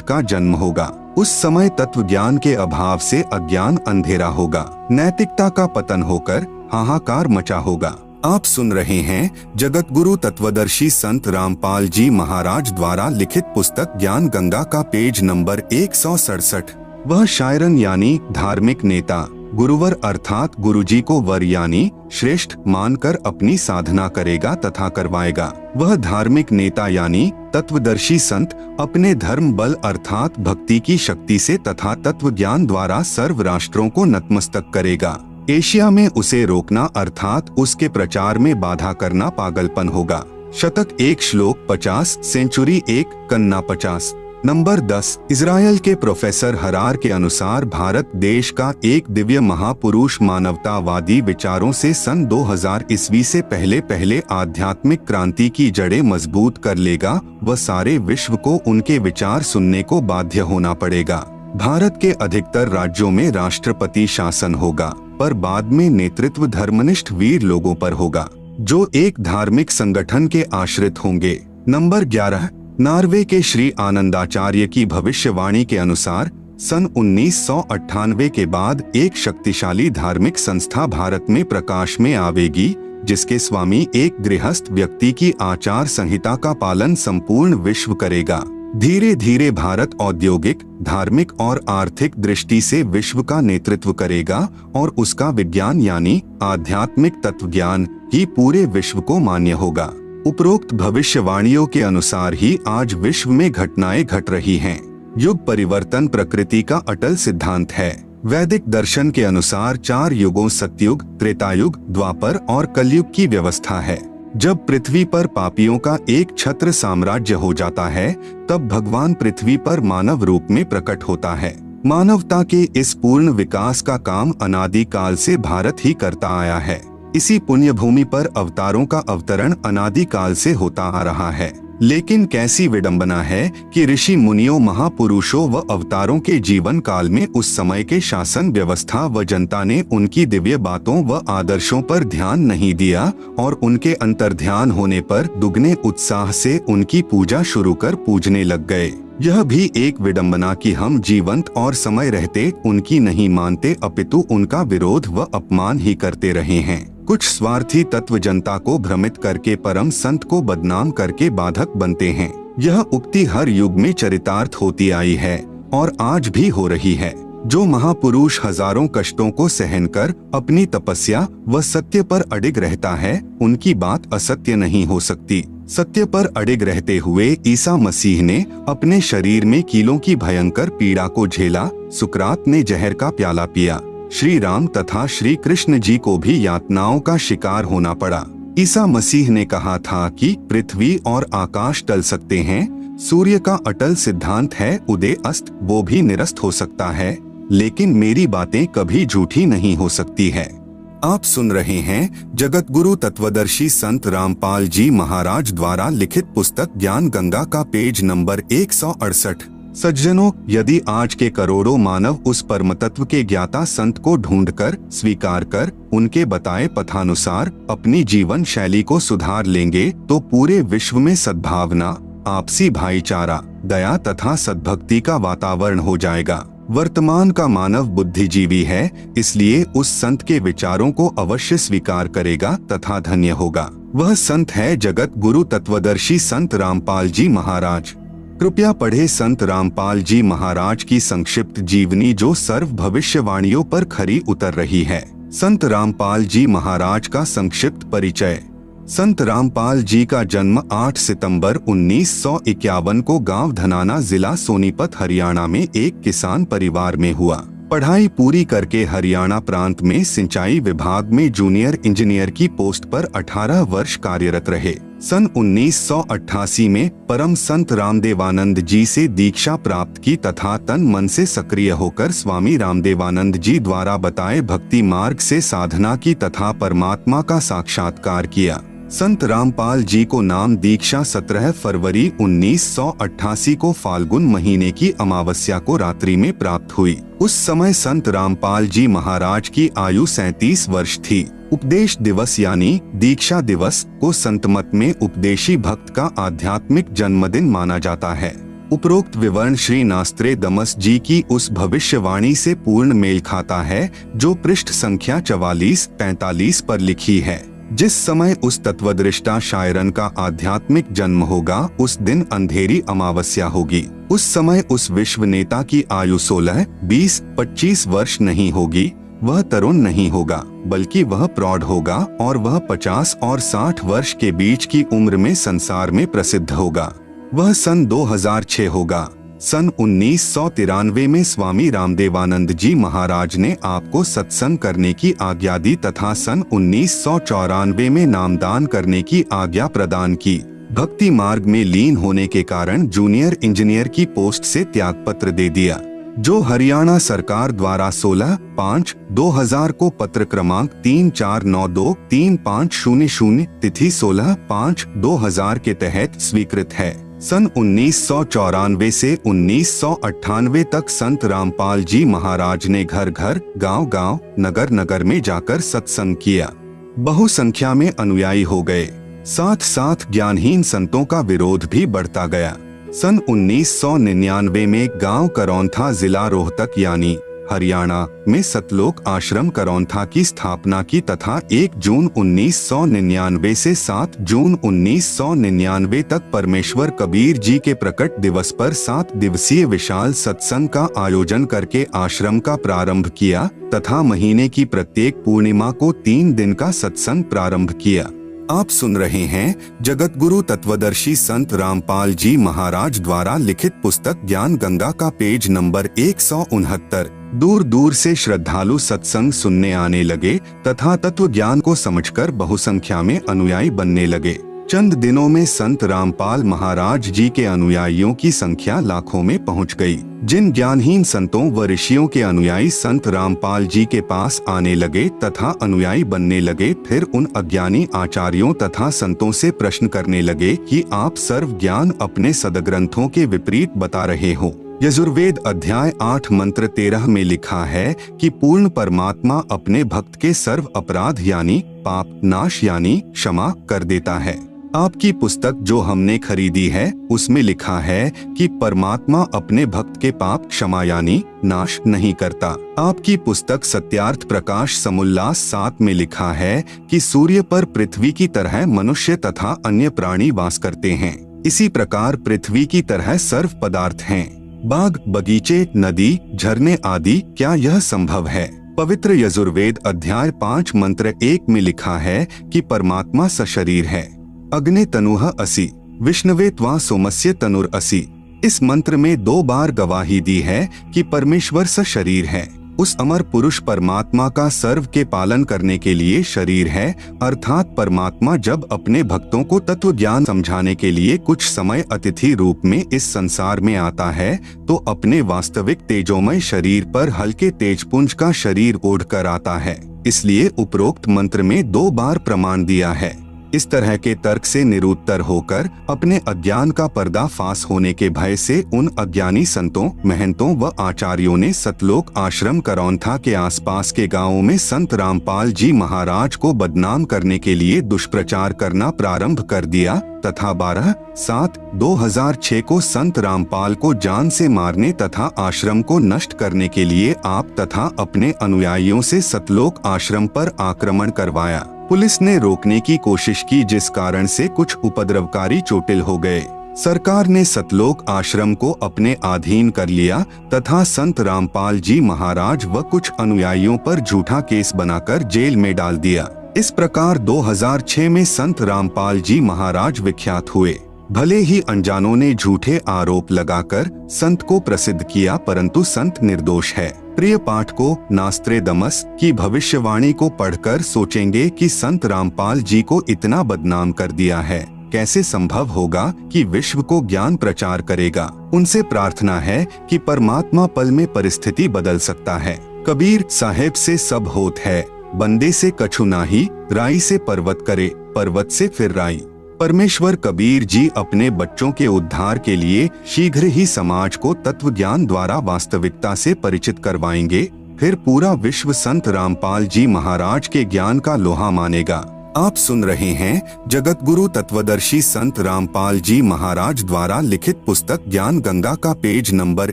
A: का जन्म होगा। उस समय तत्व ज्ञान के अभाव से अज्ञान अंधेरा होगा, नैतिकता का पतन होकर हाहाकार मचा होगा। आप सुन रहे हैं जगत गुरु तत्वदर्शी संत रामपाल जी महाराज द्वारा लिखित पुस्तक ज्ञान गंगा का पेज नंबर 167। वह शायरन यानी धार्मिक नेता, गुरुवर अर्थात गुरुजी को वर यानी श्रेष्ठ मानकर अपनी साधना करेगा तथा करवाएगा। वह धार्मिक नेता यानी तत्वदर्शी संत अपने धर्म बल अर्थात भक्ति की शक्ति से तथा तत्व ज्ञान द्वारा सर्व राष्ट्रों को नतमस्तक करेगा। एशिया में उसे रोकना अर्थात उसके प्रचार में बाधा करना पागलपन होगा। शतक 1 श्लोक 50, सेंचुरी 1, कन्ना 50। नंबर 10। इजराइल के प्रोफेसर हरार के अनुसार भारत देश का एक दिव्य महापुरुष मानवतावादी विचारों से सन 2000 ईस्वी से पहले आध्यात्मिक क्रांति की जड़ें मजबूत कर लेगा व सारे विश्व को उनके विचार सुनने को बाध्य होना पड़ेगा। भारत के अधिकतर राज्यों में राष्ट्रपति शासन होगा, पर बाद में नेतृत्व धर्मनिष्ठ वीर लोगों पर होगा, जो एक धार्मिक संगठन के आश्रित होंगे। नंबर 11। नॉर्वे के श्री आनंदाचार्य की भविष्यवाणी के अनुसार सन 1998 के बाद एक शक्तिशाली धार्मिक संस्था भारत में प्रकाश में आवेगी, जिसके स्वामी एक गृहस्थ व्यक्ति की आचार संहिता का पालन संपूर्ण विश्व करेगा। धीरे धीरे भारत औद्योगिक, धार्मिक और आर्थिक दृष्टि से विश्व का नेतृत्व करेगा और उसका विज्ञान यानी आध्यात्मिक तत्व ज्ञान ही पूरे विश्व को मान्य होगा। उपरोक्त भविष्यवाणियों के अनुसार ही आज विश्व में घटनाएं घट रही हैं। युग परिवर्तन प्रकृति का अटल सिद्धांत है। वैदिक दर्शन के अनुसार 4 युगों सतयुग, त्रेतायुग, द्वापर और कलयुग की व्यवस्था है। जब पृथ्वी पर पापियों का एक छत्र साम्राज्य हो जाता है, तब भगवान पृथ्वी पर मानव रूप में प्रकट होता है। मानवता के इस पूर्ण विकास का काम अनादि काल से भारत ही करता आया है। इसी पुण्य भूमि पर अवतारों का अवतरण अनादि काल से होता आ रहा है। लेकिन कैसी विडंबना है कि ऋषि मुनियों, महापुरुषों व अवतारों के जीवन काल में उस समय के शासन व्यवस्था व जनता ने उनकी दिव्य बातों व आदर्शों पर ध्यान नहीं दिया और उनके अंतर्ध्यान होने पर दुगने उत्साह से उनकी पूजा शुरू कर पूजने लग गए। यह भी एक विडंबना कि हम जीवंत और समय रहते उनकी नहीं मानते, अपितु उनका विरोध व अपमान ही करते रहे हैं। कुछ स्वार्थी तत्व जनता को भ्रमित करके परम संत को बदनाम करके बाधक बनते हैं। यह उक्ति हर युग में चरितार्थ होती आई है और आज भी हो रही है। जो महापुरुष हजारों कष्टों को सहन कर अपनी तपस्या व सत्य पर अडिग रहता है, उनकी बात असत्य नहीं हो सकती। सत्य पर अडिग रहते हुए ईसा मसीह ने अपने शरीर में कीलों की भयंकर पीड़ा को झेला। सुकरात ने जहर का प्याला पिया। श्री राम तथा श्री कृष्ण जी को भी यातनाओं का शिकार होना पड़ा। ईसा मसीह ने कहा था कि पृथ्वी और आकाश टल सकते हैं, सूर्य का अटल सिद्धांत है उदय अस्त वो भी निरस्त हो सकता है, लेकिन मेरी बातें कभी झूठी नहीं हो सकती है। आप सुन रहे हैं जगत गुरु तत्वदर्शी संत रामपाल जी महाराज द्वारा लिखित पुस्तक ज्ञान गंगा का पेज नंबर 168। सज्जनों, यदि आज के करोड़ों मानव उस परम तत्व के ज्ञाता संत को ढूंढकर स्वीकार कर उनके बताए पथानुसार अपनी जीवन शैली को सुधार लेंगे, तो पूरे विश्व में सद्भावना, आपसी भाईचारा, दया तथा सद्भक्ति का वातावरण हो जाएगा। वर्तमान का मानव बुद्धिजीवी है, इसलिए उस संत के विचारों को अवश्य स्वीकार करेगा तथा धन्य होगा। वह संत है जगत गुरु तत्वदर्शी संत रामपाल जी महाराज। कृपया पढ़े संत रामपाल जी महाराज की संक्षिप्त जीवनी जो सर्व भविष्यवाणियों पर खरी उतर रही है। संत रामपाल जी महाराज का संक्षिप्त परिचय। संत रामपाल जी का जन्म 8 सितंबर 1951 को गांव धनाना जिला सोनीपत हरियाणा में एक किसान परिवार में हुआ। पढ़ाई पूरी करके हरियाणा प्रांत में सिंचाई विभाग में जूनियर इंजीनियर की पोस्ट पर 18 वर्ष कार्यरत रहे। सन 1988 में परम संत रामदेवानंद जी से दीक्षा प्राप्त की तथा तन मन से सक्रिय होकर स्वामी रामदेवानंद जी द्वारा बताए भक्ति मार्ग से साधना की तथा परमात्मा का साक्षात्कार किया। संत रामपाल जी को नाम दीक्षा 17 फरवरी 1988 को फाल्गुन महीने की अमावस्या को रात्रि में प्राप्त हुई। उस समय संत रामपाल जी महाराज की आयु 37 वर्ष थी। उपदेश दिवस यानी दीक्षा दिवस को संत मत में उपदेशी भक्त का आध्यात्मिक जन्मदिन माना जाता है। उपरोक्त विवरण श्री नास्त्रे दमस जी की उस भविष्यवाणी से पूर्ण मेल खाता है जो पृष्ठ संख्या 44-45 पर लिखी है। जिस समय उस तत्वदृष्टा शायरन का आध्यात्मिक जन्म होगा, उस दिन अंधेरी अमावस्या होगी। उस समय उस विश्व नेता की आयु 16, 20, 25 वर्ष नहीं होगी। वह तरुण नहीं होगा, बल्कि वह प्रौढ़ होगा और वह 50 और 60 वर्ष के बीच की उम्र में संसार में प्रसिद्ध होगा। वह सन 2006 होगा। सन 1993 में स्वामी रामदेवानंद जी महाराज ने आपको सत्संग करने की आज्ञा दी तथा सन 1994 में नामदान करने की आज्ञा प्रदान की। भक्ति मार्ग में लीन होने के कारण जूनियर इंजीनियर की पोस्ट से त्यागपत्र दे दिया, जो हरियाणा सरकार द्वारा 16/5/2000 को पत्र क्रमांक 3492-3500 तिथि 16/5/2000 के तहत स्वीकृत है। सन 1994 से 1998 तक संत रामपाल जी महाराज ने घर घर, गांव गांव, नगर नगर में जाकर सत्संग किया। बहुसंख्या में अनुयायी हो गए। साथ साथ ज्ञानहीन संतों का विरोध भी बढ़ता गया। सन 1999 में गांव करौंथा जिला रोहतक यानी हरियाणा में सतलोक आश्रम करौंथा की स्थापना की तथा 1 जून 1999 से 7 जून 1999 तक परमेश्वर कबीर जी के प्रकट दिवस पर 7 दिवसीय विशाल सत्संग का आयोजन करके आश्रम का प्रारंभ किया तथा महीने की प्रत्येक पूर्णिमा को 3 दिन का सत्संग प्रारंभ किया। आप सुन रहे हैं जगत गुरु तत्वदर्शी संत रामपाल जी महाराज द्वारा लिखित पुस्तक ज्ञान गंगा का पेज नंबर 169। दूर दूर से श्रद्धालु सत्संग सुनने आने लगे तथा तत्व ज्ञान को समझकर बहुसंख्या में अनुयायी बनने लगे। चंद दिनों में संत रामपाल महाराज जी के अनुयायियों की संख्या लाखों में पहुंच गई। जिन ज्ञानहीन संतों व ऋषियों के अनुयायी संत रामपाल जी के पास आने लगे तथा अनुयायी बनने लगे, फिर उन अज्ञानी आचार्यों तथा संतों से प्रश्न करने लगे कि आप सर्व ज्ञान अपने सदग्रंथों के विपरीत बता रहे हो। यजुर्वेद अध्याय 8 मंत्र 13 में लिखा है कि पूर्ण परमात्मा अपने भक्त के सर्व अपराध यानी पाप नाश यानी क्षमा कर देता है। आपकी पुस्तक जो हमने खरीदी है उसमें लिखा है कि परमात्मा अपने भक्त के पाप क्षमा यानी नाश नहीं करता। आपकी पुस्तक सत्यार्थ प्रकाश समुल्लास 7 में लिखा है कि सूर्य पर पृथ्वी की तरह मनुष्य तथा अन्य प्राणी वास करते हैं। इसी प्रकार पृथ्वी की तरह सर्व पदार्थ हैं। बाग बगीचे नदी झरने आदि, क्या यह संभव है? पवित्र यजुर्वेद अध्याय 5 मंत्र 1 में लिखा है कि परमात्मा सशरीर है। अग्ने तनुह असि विष्णवे त्वा सोमस्य तनुर असि। इस मंत्र में 2 बार गवाही दी है कि परमेश्वर सशरीर है। उस अमर पुरुष परमात्मा का सर्व के पालन करने के लिए शरीर है, अर्थात परमात्मा जब अपने भक्तों को तत्व ज्ञान समझाने के लिए कुछ समय अतिथि रूप में इस संसार में आता है तो अपने वास्तविक तेजोमय शरीर पर हल्के तेजपुंज का शरीर ओढ़कर आता है। इसलिए उपरोक्त मंत्र में 2 बार प्रमाण दिया है। इस तरह के तर्क से निरुत्तर होकर अपने अज्ञान का पर्दाफाश होने के भय से उन अज्ञानी संतों महंतों व आचार्यों ने सतलोक आश्रम करौंथा के आसपास के गांवों में संत रामपाल जी महाराज को बदनाम करने के लिए दुष्प्रचार करना प्रारंभ कर दिया तथा 12/7/2006 को संत रामपाल को जान से मारने तथा आश्रम को नष्ट करने के लिए आप तथा अपने अनुयायियों से सतलोक आश्रम पर आक्रमण करवाया। पुलिस ने रोकने की कोशिश की जिस कारण से कुछ उपद्रवकारी चोटिल हो गए। सरकार ने सतलोक आश्रम को अपने अधीन कर लिया तथा संत रामपाल जी महाराज व कुछ अनुयायियों पर झूठा केस बनाकर जेल में डाल दिया। इस प्रकार 2006 में संत रामपाल जी महाराज विख्यात हुए। भले ही अनजानों ने झूठे आरोप लगाकर संत को प्रसिद्ध किया, परंतु संत निर्दोष है। प्रिय पाठकों, नास्त्रेदमस की भविष्यवाणी को पढ़कर सोचेंगे कि संत रामपाल जी को इतना बदनाम कर दिया है, कैसे संभव होगा कि विश्व को ज्ञान प्रचार करेगा। उनसे प्रार्थना है कि परमात्मा पल में परिस्थिति बदल सकता है। कबीर साहेब से सब होत है, बंदे से कछु नाही, राई से पर्वत करे, पर्वत से फिर राई। परमेश्वर कबीर जी अपने बच्चों के उद्धार के लिए शीघ्र ही समाज को तत्व ज्ञान द्वारा वास्तविकता से परिचित करवाएंगे। फिर पूरा विश्व संत रामपाल जी महाराज के ज्ञान का लोहा मानेगा। आप सुन रहे हैं जगत गुरु तत्वदर्शी संत रामपाल जी महाराज द्वारा लिखित पुस्तक ज्ञान गंगा का पेज नंबर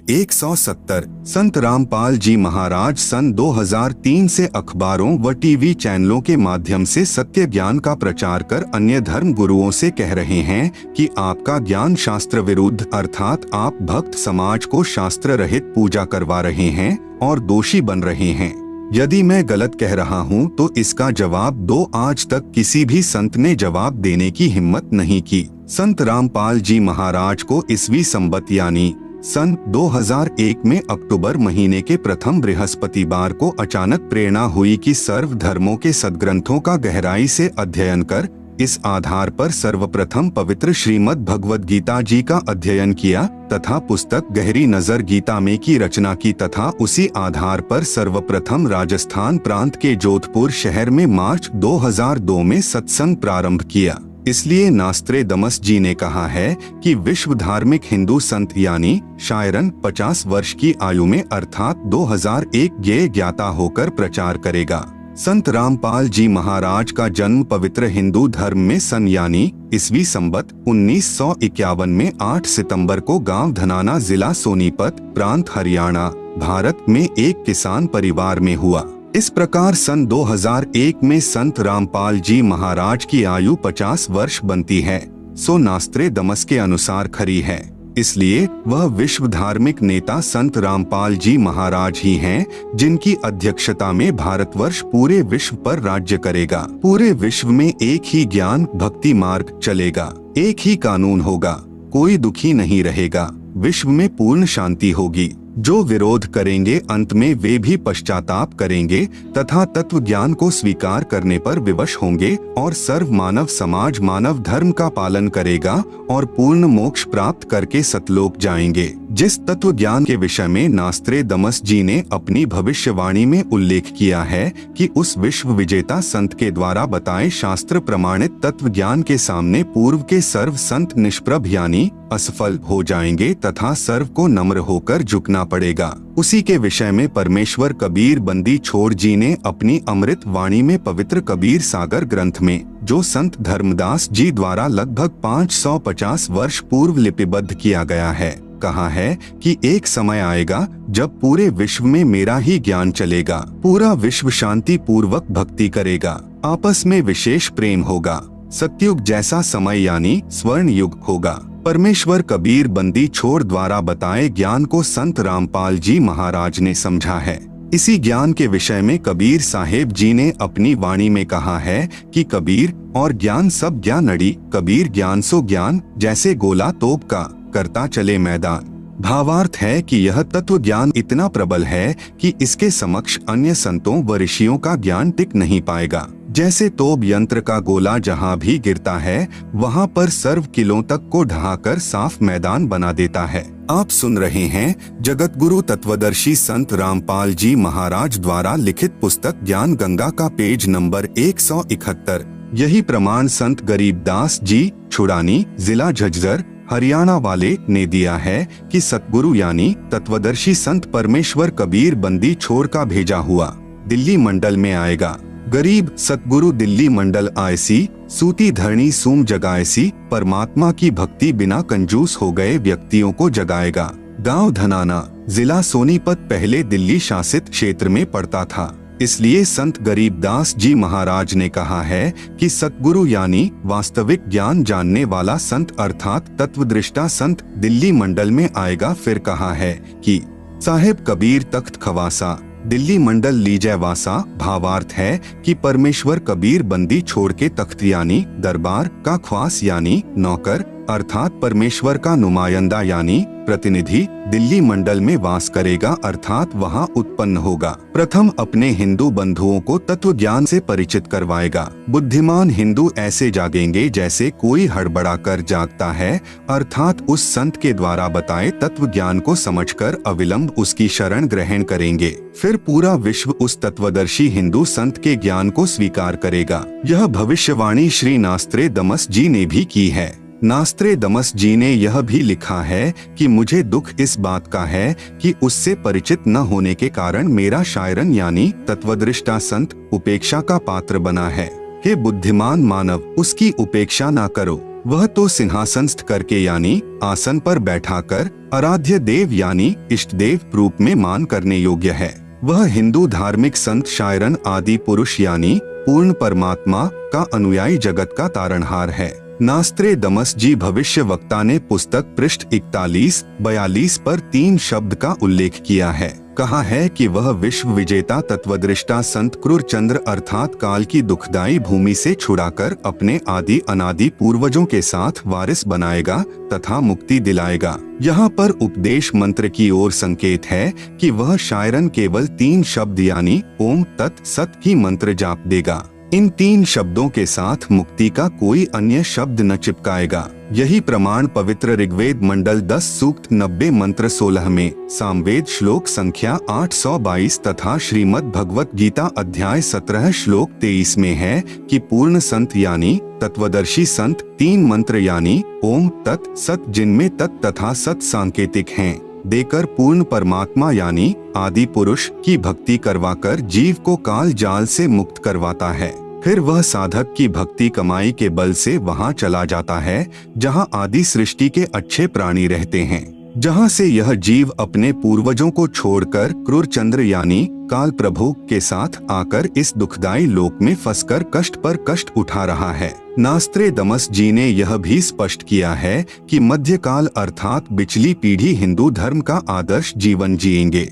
A: 170। संत रामपाल जी महाराज सन 2003 से अखबारों व टीवी चैनलों के माध्यम से सत्य ज्ञान का प्रचार कर अन्य धर्म गुरुओं से कह रहे हैं कि आपका ज्ञान शास्त्र विरुद्ध, अर्थात आप भक्त समाज को शास्त्र रहित पूजा करवा रहे हैं और दोषी बन रहे हैं। यदि मैं गलत कह रहा हूं तो इसका जवाब दो। आज तक किसी भी संत ने जवाब देने की हिम्मत नहीं की। संत रामपाल जी महाराज को ईस्वी संवत यानी सन 2001 में अक्टूबर महीने के प्रथम बृहस्पतिवार को अचानक प्रेरणा हुई कि सर्व धर्मों के सद्ग्रंथों का गहराई से अध्ययन कर इस आधार पर सर्वप्रथम पवित्र श्रीमद् भगवद गीता जी का अध्ययन किया तथा पुस्तक गहरी नजर गीता में की रचना की तथा उसी आधार पर सर्वप्रथम राजस्थान प्रांत के जोधपुर शहर में मार्च 2002 में सत्संग प्रारंभ किया। इसलिए नास्त्रेदमस जी ने कहा है कि विश्व धार्मिक हिंदू संत यानी शायरन 50 वर्ष की आयु में अर्थात 2001 ज्ञाता होकर प्रचार करेगा। संत रामपाल जी महाराज का जन्म पवित्र हिंदू धर्म में सन यानी ईस्वी संवत 1951 में 8 सितंबर को गांव धनाना जिला सोनीपत प्रांत हरियाणा भारत में एक किसान परिवार में हुआ। इस प्रकार सन 2001 में संत रामपाल जी महाराज की आयु 50 वर्ष बनती है। सो नास्त्रेदमस के अनुसार खरी है, इसलिए वह विश्व धार्मिक नेता संत रामपाल जी महाराज ही हैं, जिनकी अध्यक्षता में भारतवर्ष पूरे विश्व पर राज्य करेगा। पूरे विश्व में एक ही ज्ञान भक्ति मार्ग चलेगा, एक ही कानून होगा, कोई दुखी नहीं रहेगा, विश्व में पूर्ण शांति होगी। जो विरोध करेंगे अंत में वे भी पश्चाताप करेंगे तथा तत्व ज्ञान को स्वीकार करने पर विवश होंगे और सर्व मानव समाज मानव धर्म का पालन करेगा और पूर्ण मोक्ष प्राप्त करके सतलोक जाएंगे। जिस तत्व ज्ञान के विषय में नास्त्रेदमस जी ने अपनी भविष्यवाणी में उल्लेख किया है कि उस विश्व विजेता संत के द्वारा बताए शास्त्र प्रमाणित तत्व ज्ञान के सामने पूर्व के सर्व संत निष्प्रभ यानी असफल हो जाएंगे तथा सर्व को नम्र होकर झुकना पड़ेगा, उसी के विषय में परमेश्वर कबीर बंदी छोड़ जी ने अपनी अमृत वाणी में पवित्र कबीर सागर ग्रंथ में, जो संत धर्मदास जी द्वारा लगभग 550 वर्ष पूर्व लिपिबद्ध किया गया है, कहा है कि एक समय आएगा जब पूरे विश्व में मेरा ही ज्ञान चलेगा, पूरा विश्व शांति पूर्वक भक्ति करेगा, आपस में विशेष प्रेम होगा, सतयुग जैसा समय यानी स्वर्ण युग होगा। परमेश्वर कबीर बंदी छोड़ द्वारा बताए ज्ञान को संत रामपाल जी महाराज ने समझा है। इसी ज्ञान के विषय में कबीर साहेब जी ने अपनी वाणी में कहा है कि कबीर और ज्ञान सब ज्ञान अड़ी, कबीर ज्ञान सो ज्ञान, जैसे गोला तोप का करता चले मैदान। भावार्थ है कि यह तत्व ज्ञान इतना प्रबल है कि इसके समक्ष अन्य संतों व ऋषियों का ज्ञान टिक नहीं पाएगा। जैसे तोप यंत्र का गोला जहाँ भी गिरता है वहाँ पर सर्व किलों तक को ढहाकर साफ मैदान बना देता है। आप सुन रहे हैं जगत गुरु तत्वदर्शी संत रामपाल जी महाराज द्वारा लिखित पुस्तक ज्ञान गंगा का पेज नंबर 171। यही प्रमाण संत गरीबदास जी छुड़ानी जिला झज्जर हरियाणा वाले ने दिया है कि सतगुरु यानी तत्वदर्शी संत परमेश्वर कबीर बंदी छोड़ का भेजा हुआ दिल्ली मंडल में आएगा। गरीब सतगुरु दिल्ली मंडल आयसी, सूती धरणी सूम जगाएसी, परमात्मा की भक्ति बिना कंजूस हो गए व्यक्तियों को जगाएगा। गांव धनाना जिला सोनीपत पहले दिल्ली शासित क्षेत्र में पड़ता था, इसलिए संत गरीबदास जी महाराज ने कहा है कि सतगुरु यानी वास्तविक ज्ञान जानने वाला संत अर्थात तत्वदृष्टा संत दिल्ली मंडल में आएगा। फिर कहा है कि साहेब कबीर तख्त खवासा दिल्ली मंडल लीजय वासा। भावार्थ है कि परमेश्वर कबीर बंदी छोड़ के तख्त यानी दरबार का ख्वास यानी नौकर अर्थात परमेश्वर का नुमाइंदा यानी प्रतिनिधि दिल्ली मंडल में वास करेगा अर्थात वहां उत्पन्न होगा। प्रथम अपने हिंदू बंधुओं को तत्व ज्ञान से परिचित करवाएगा। बुद्धिमान हिंदू ऐसे जागेंगे जैसे कोई हड़बड़ा कर जागता है, अर्थात उस संत के द्वारा बताए तत्व ज्ञान को समझकर अविलंब उसकी शरण ग्रहण करेंगे। फिर पूरा विश्व उस तत्वदर्शी हिंदू संत के ज्ञान को स्वीकार करेगा। यह भविष्यवाणी श्री नास्त्रेदमस जी ने भी की है। नास्त्रेदमस जी ने यह भी लिखा है कि मुझे दुख इस बात का है कि उससे परिचित न होने के कारण मेरा शायरन यानी तत्वदृष्टा संत उपेक्षा का पात्र बना है। हे बुद्धिमान मानव, उसकी उपेक्षा ना करो, वह तो सिंहासनस्थ करके यानी आसन पर बैठाकर आराध्य देव यानी इष्ट देव रूप में मान करने योग्य है। वह हिंदू धार्मिक संत शायरन आदि पुरुष यानी पूर्ण परमात्मा का अनुयायी जगत का तारणहार है। नास्त्रेदमस जी भविष्य वक्ता ने पुस्तक पृष्ठ 41-42 पर 3 शब्द का उल्लेख किया है। कहा है कि वह विश्व विजेता तत्वदृष्टा संत क्रूर चंद्र अर्थात काल की दुखदाई भूमि से छुड़ाकर अपने आदि अनादि पूर्वजों के साथ वारिस बनाएगा तथा मुक्ति दिलाएगा। यहाँ पर उपदेश मंत्र की ओर संकेत है कि वह शायरन केवल 3 शब्द यानी ओम तत् सत ही मंत्र जाप देगा। इन 3 शब्दों के साथ मुक्ति का कोई अन्य शब्द न चिपकाएगा। यही प्रमाण पवित्र ऋग्वेद मंडल 10 सूक्त 90 मंत्र 16 में, सामवेद श्लोक संख्या 822 तथा श्रीमद् भगवत गीता अध्याय 17 श्लोक 23 में है कि पूर्ण संत यानी तत्वदर्शी संत 3 मंत्र यानी ओम तत् सत जिनमें तत् तथा सत सांकेतिक हैं, देकर पूर्ण परमात्मा यानी आदि पुरुष की भक्ति करवाकर जीव को काल जाल से मुक्त करवाता है। फिर वह साधक की भक्ति कमाई के बल से वहां चला जाता है जहां आदि सृष्टि के अच्छे प्राणी रहते हैं। जहां से यह जीव अपने पूर्वजों को छोड़कर क्रूर चंद्र यानी काल प्रभु के साथ आकर इस दुखदायी लोक में फंसकर कष्ट पर कष्ट उठा रहा है। नास्त्रेदमस जी ने यह भी स्पष्ट किया है कि मध्यकाल अर्थात पिछली पीढ़ी हिंदू धर्म का आदर्श जीवन जिएंगे।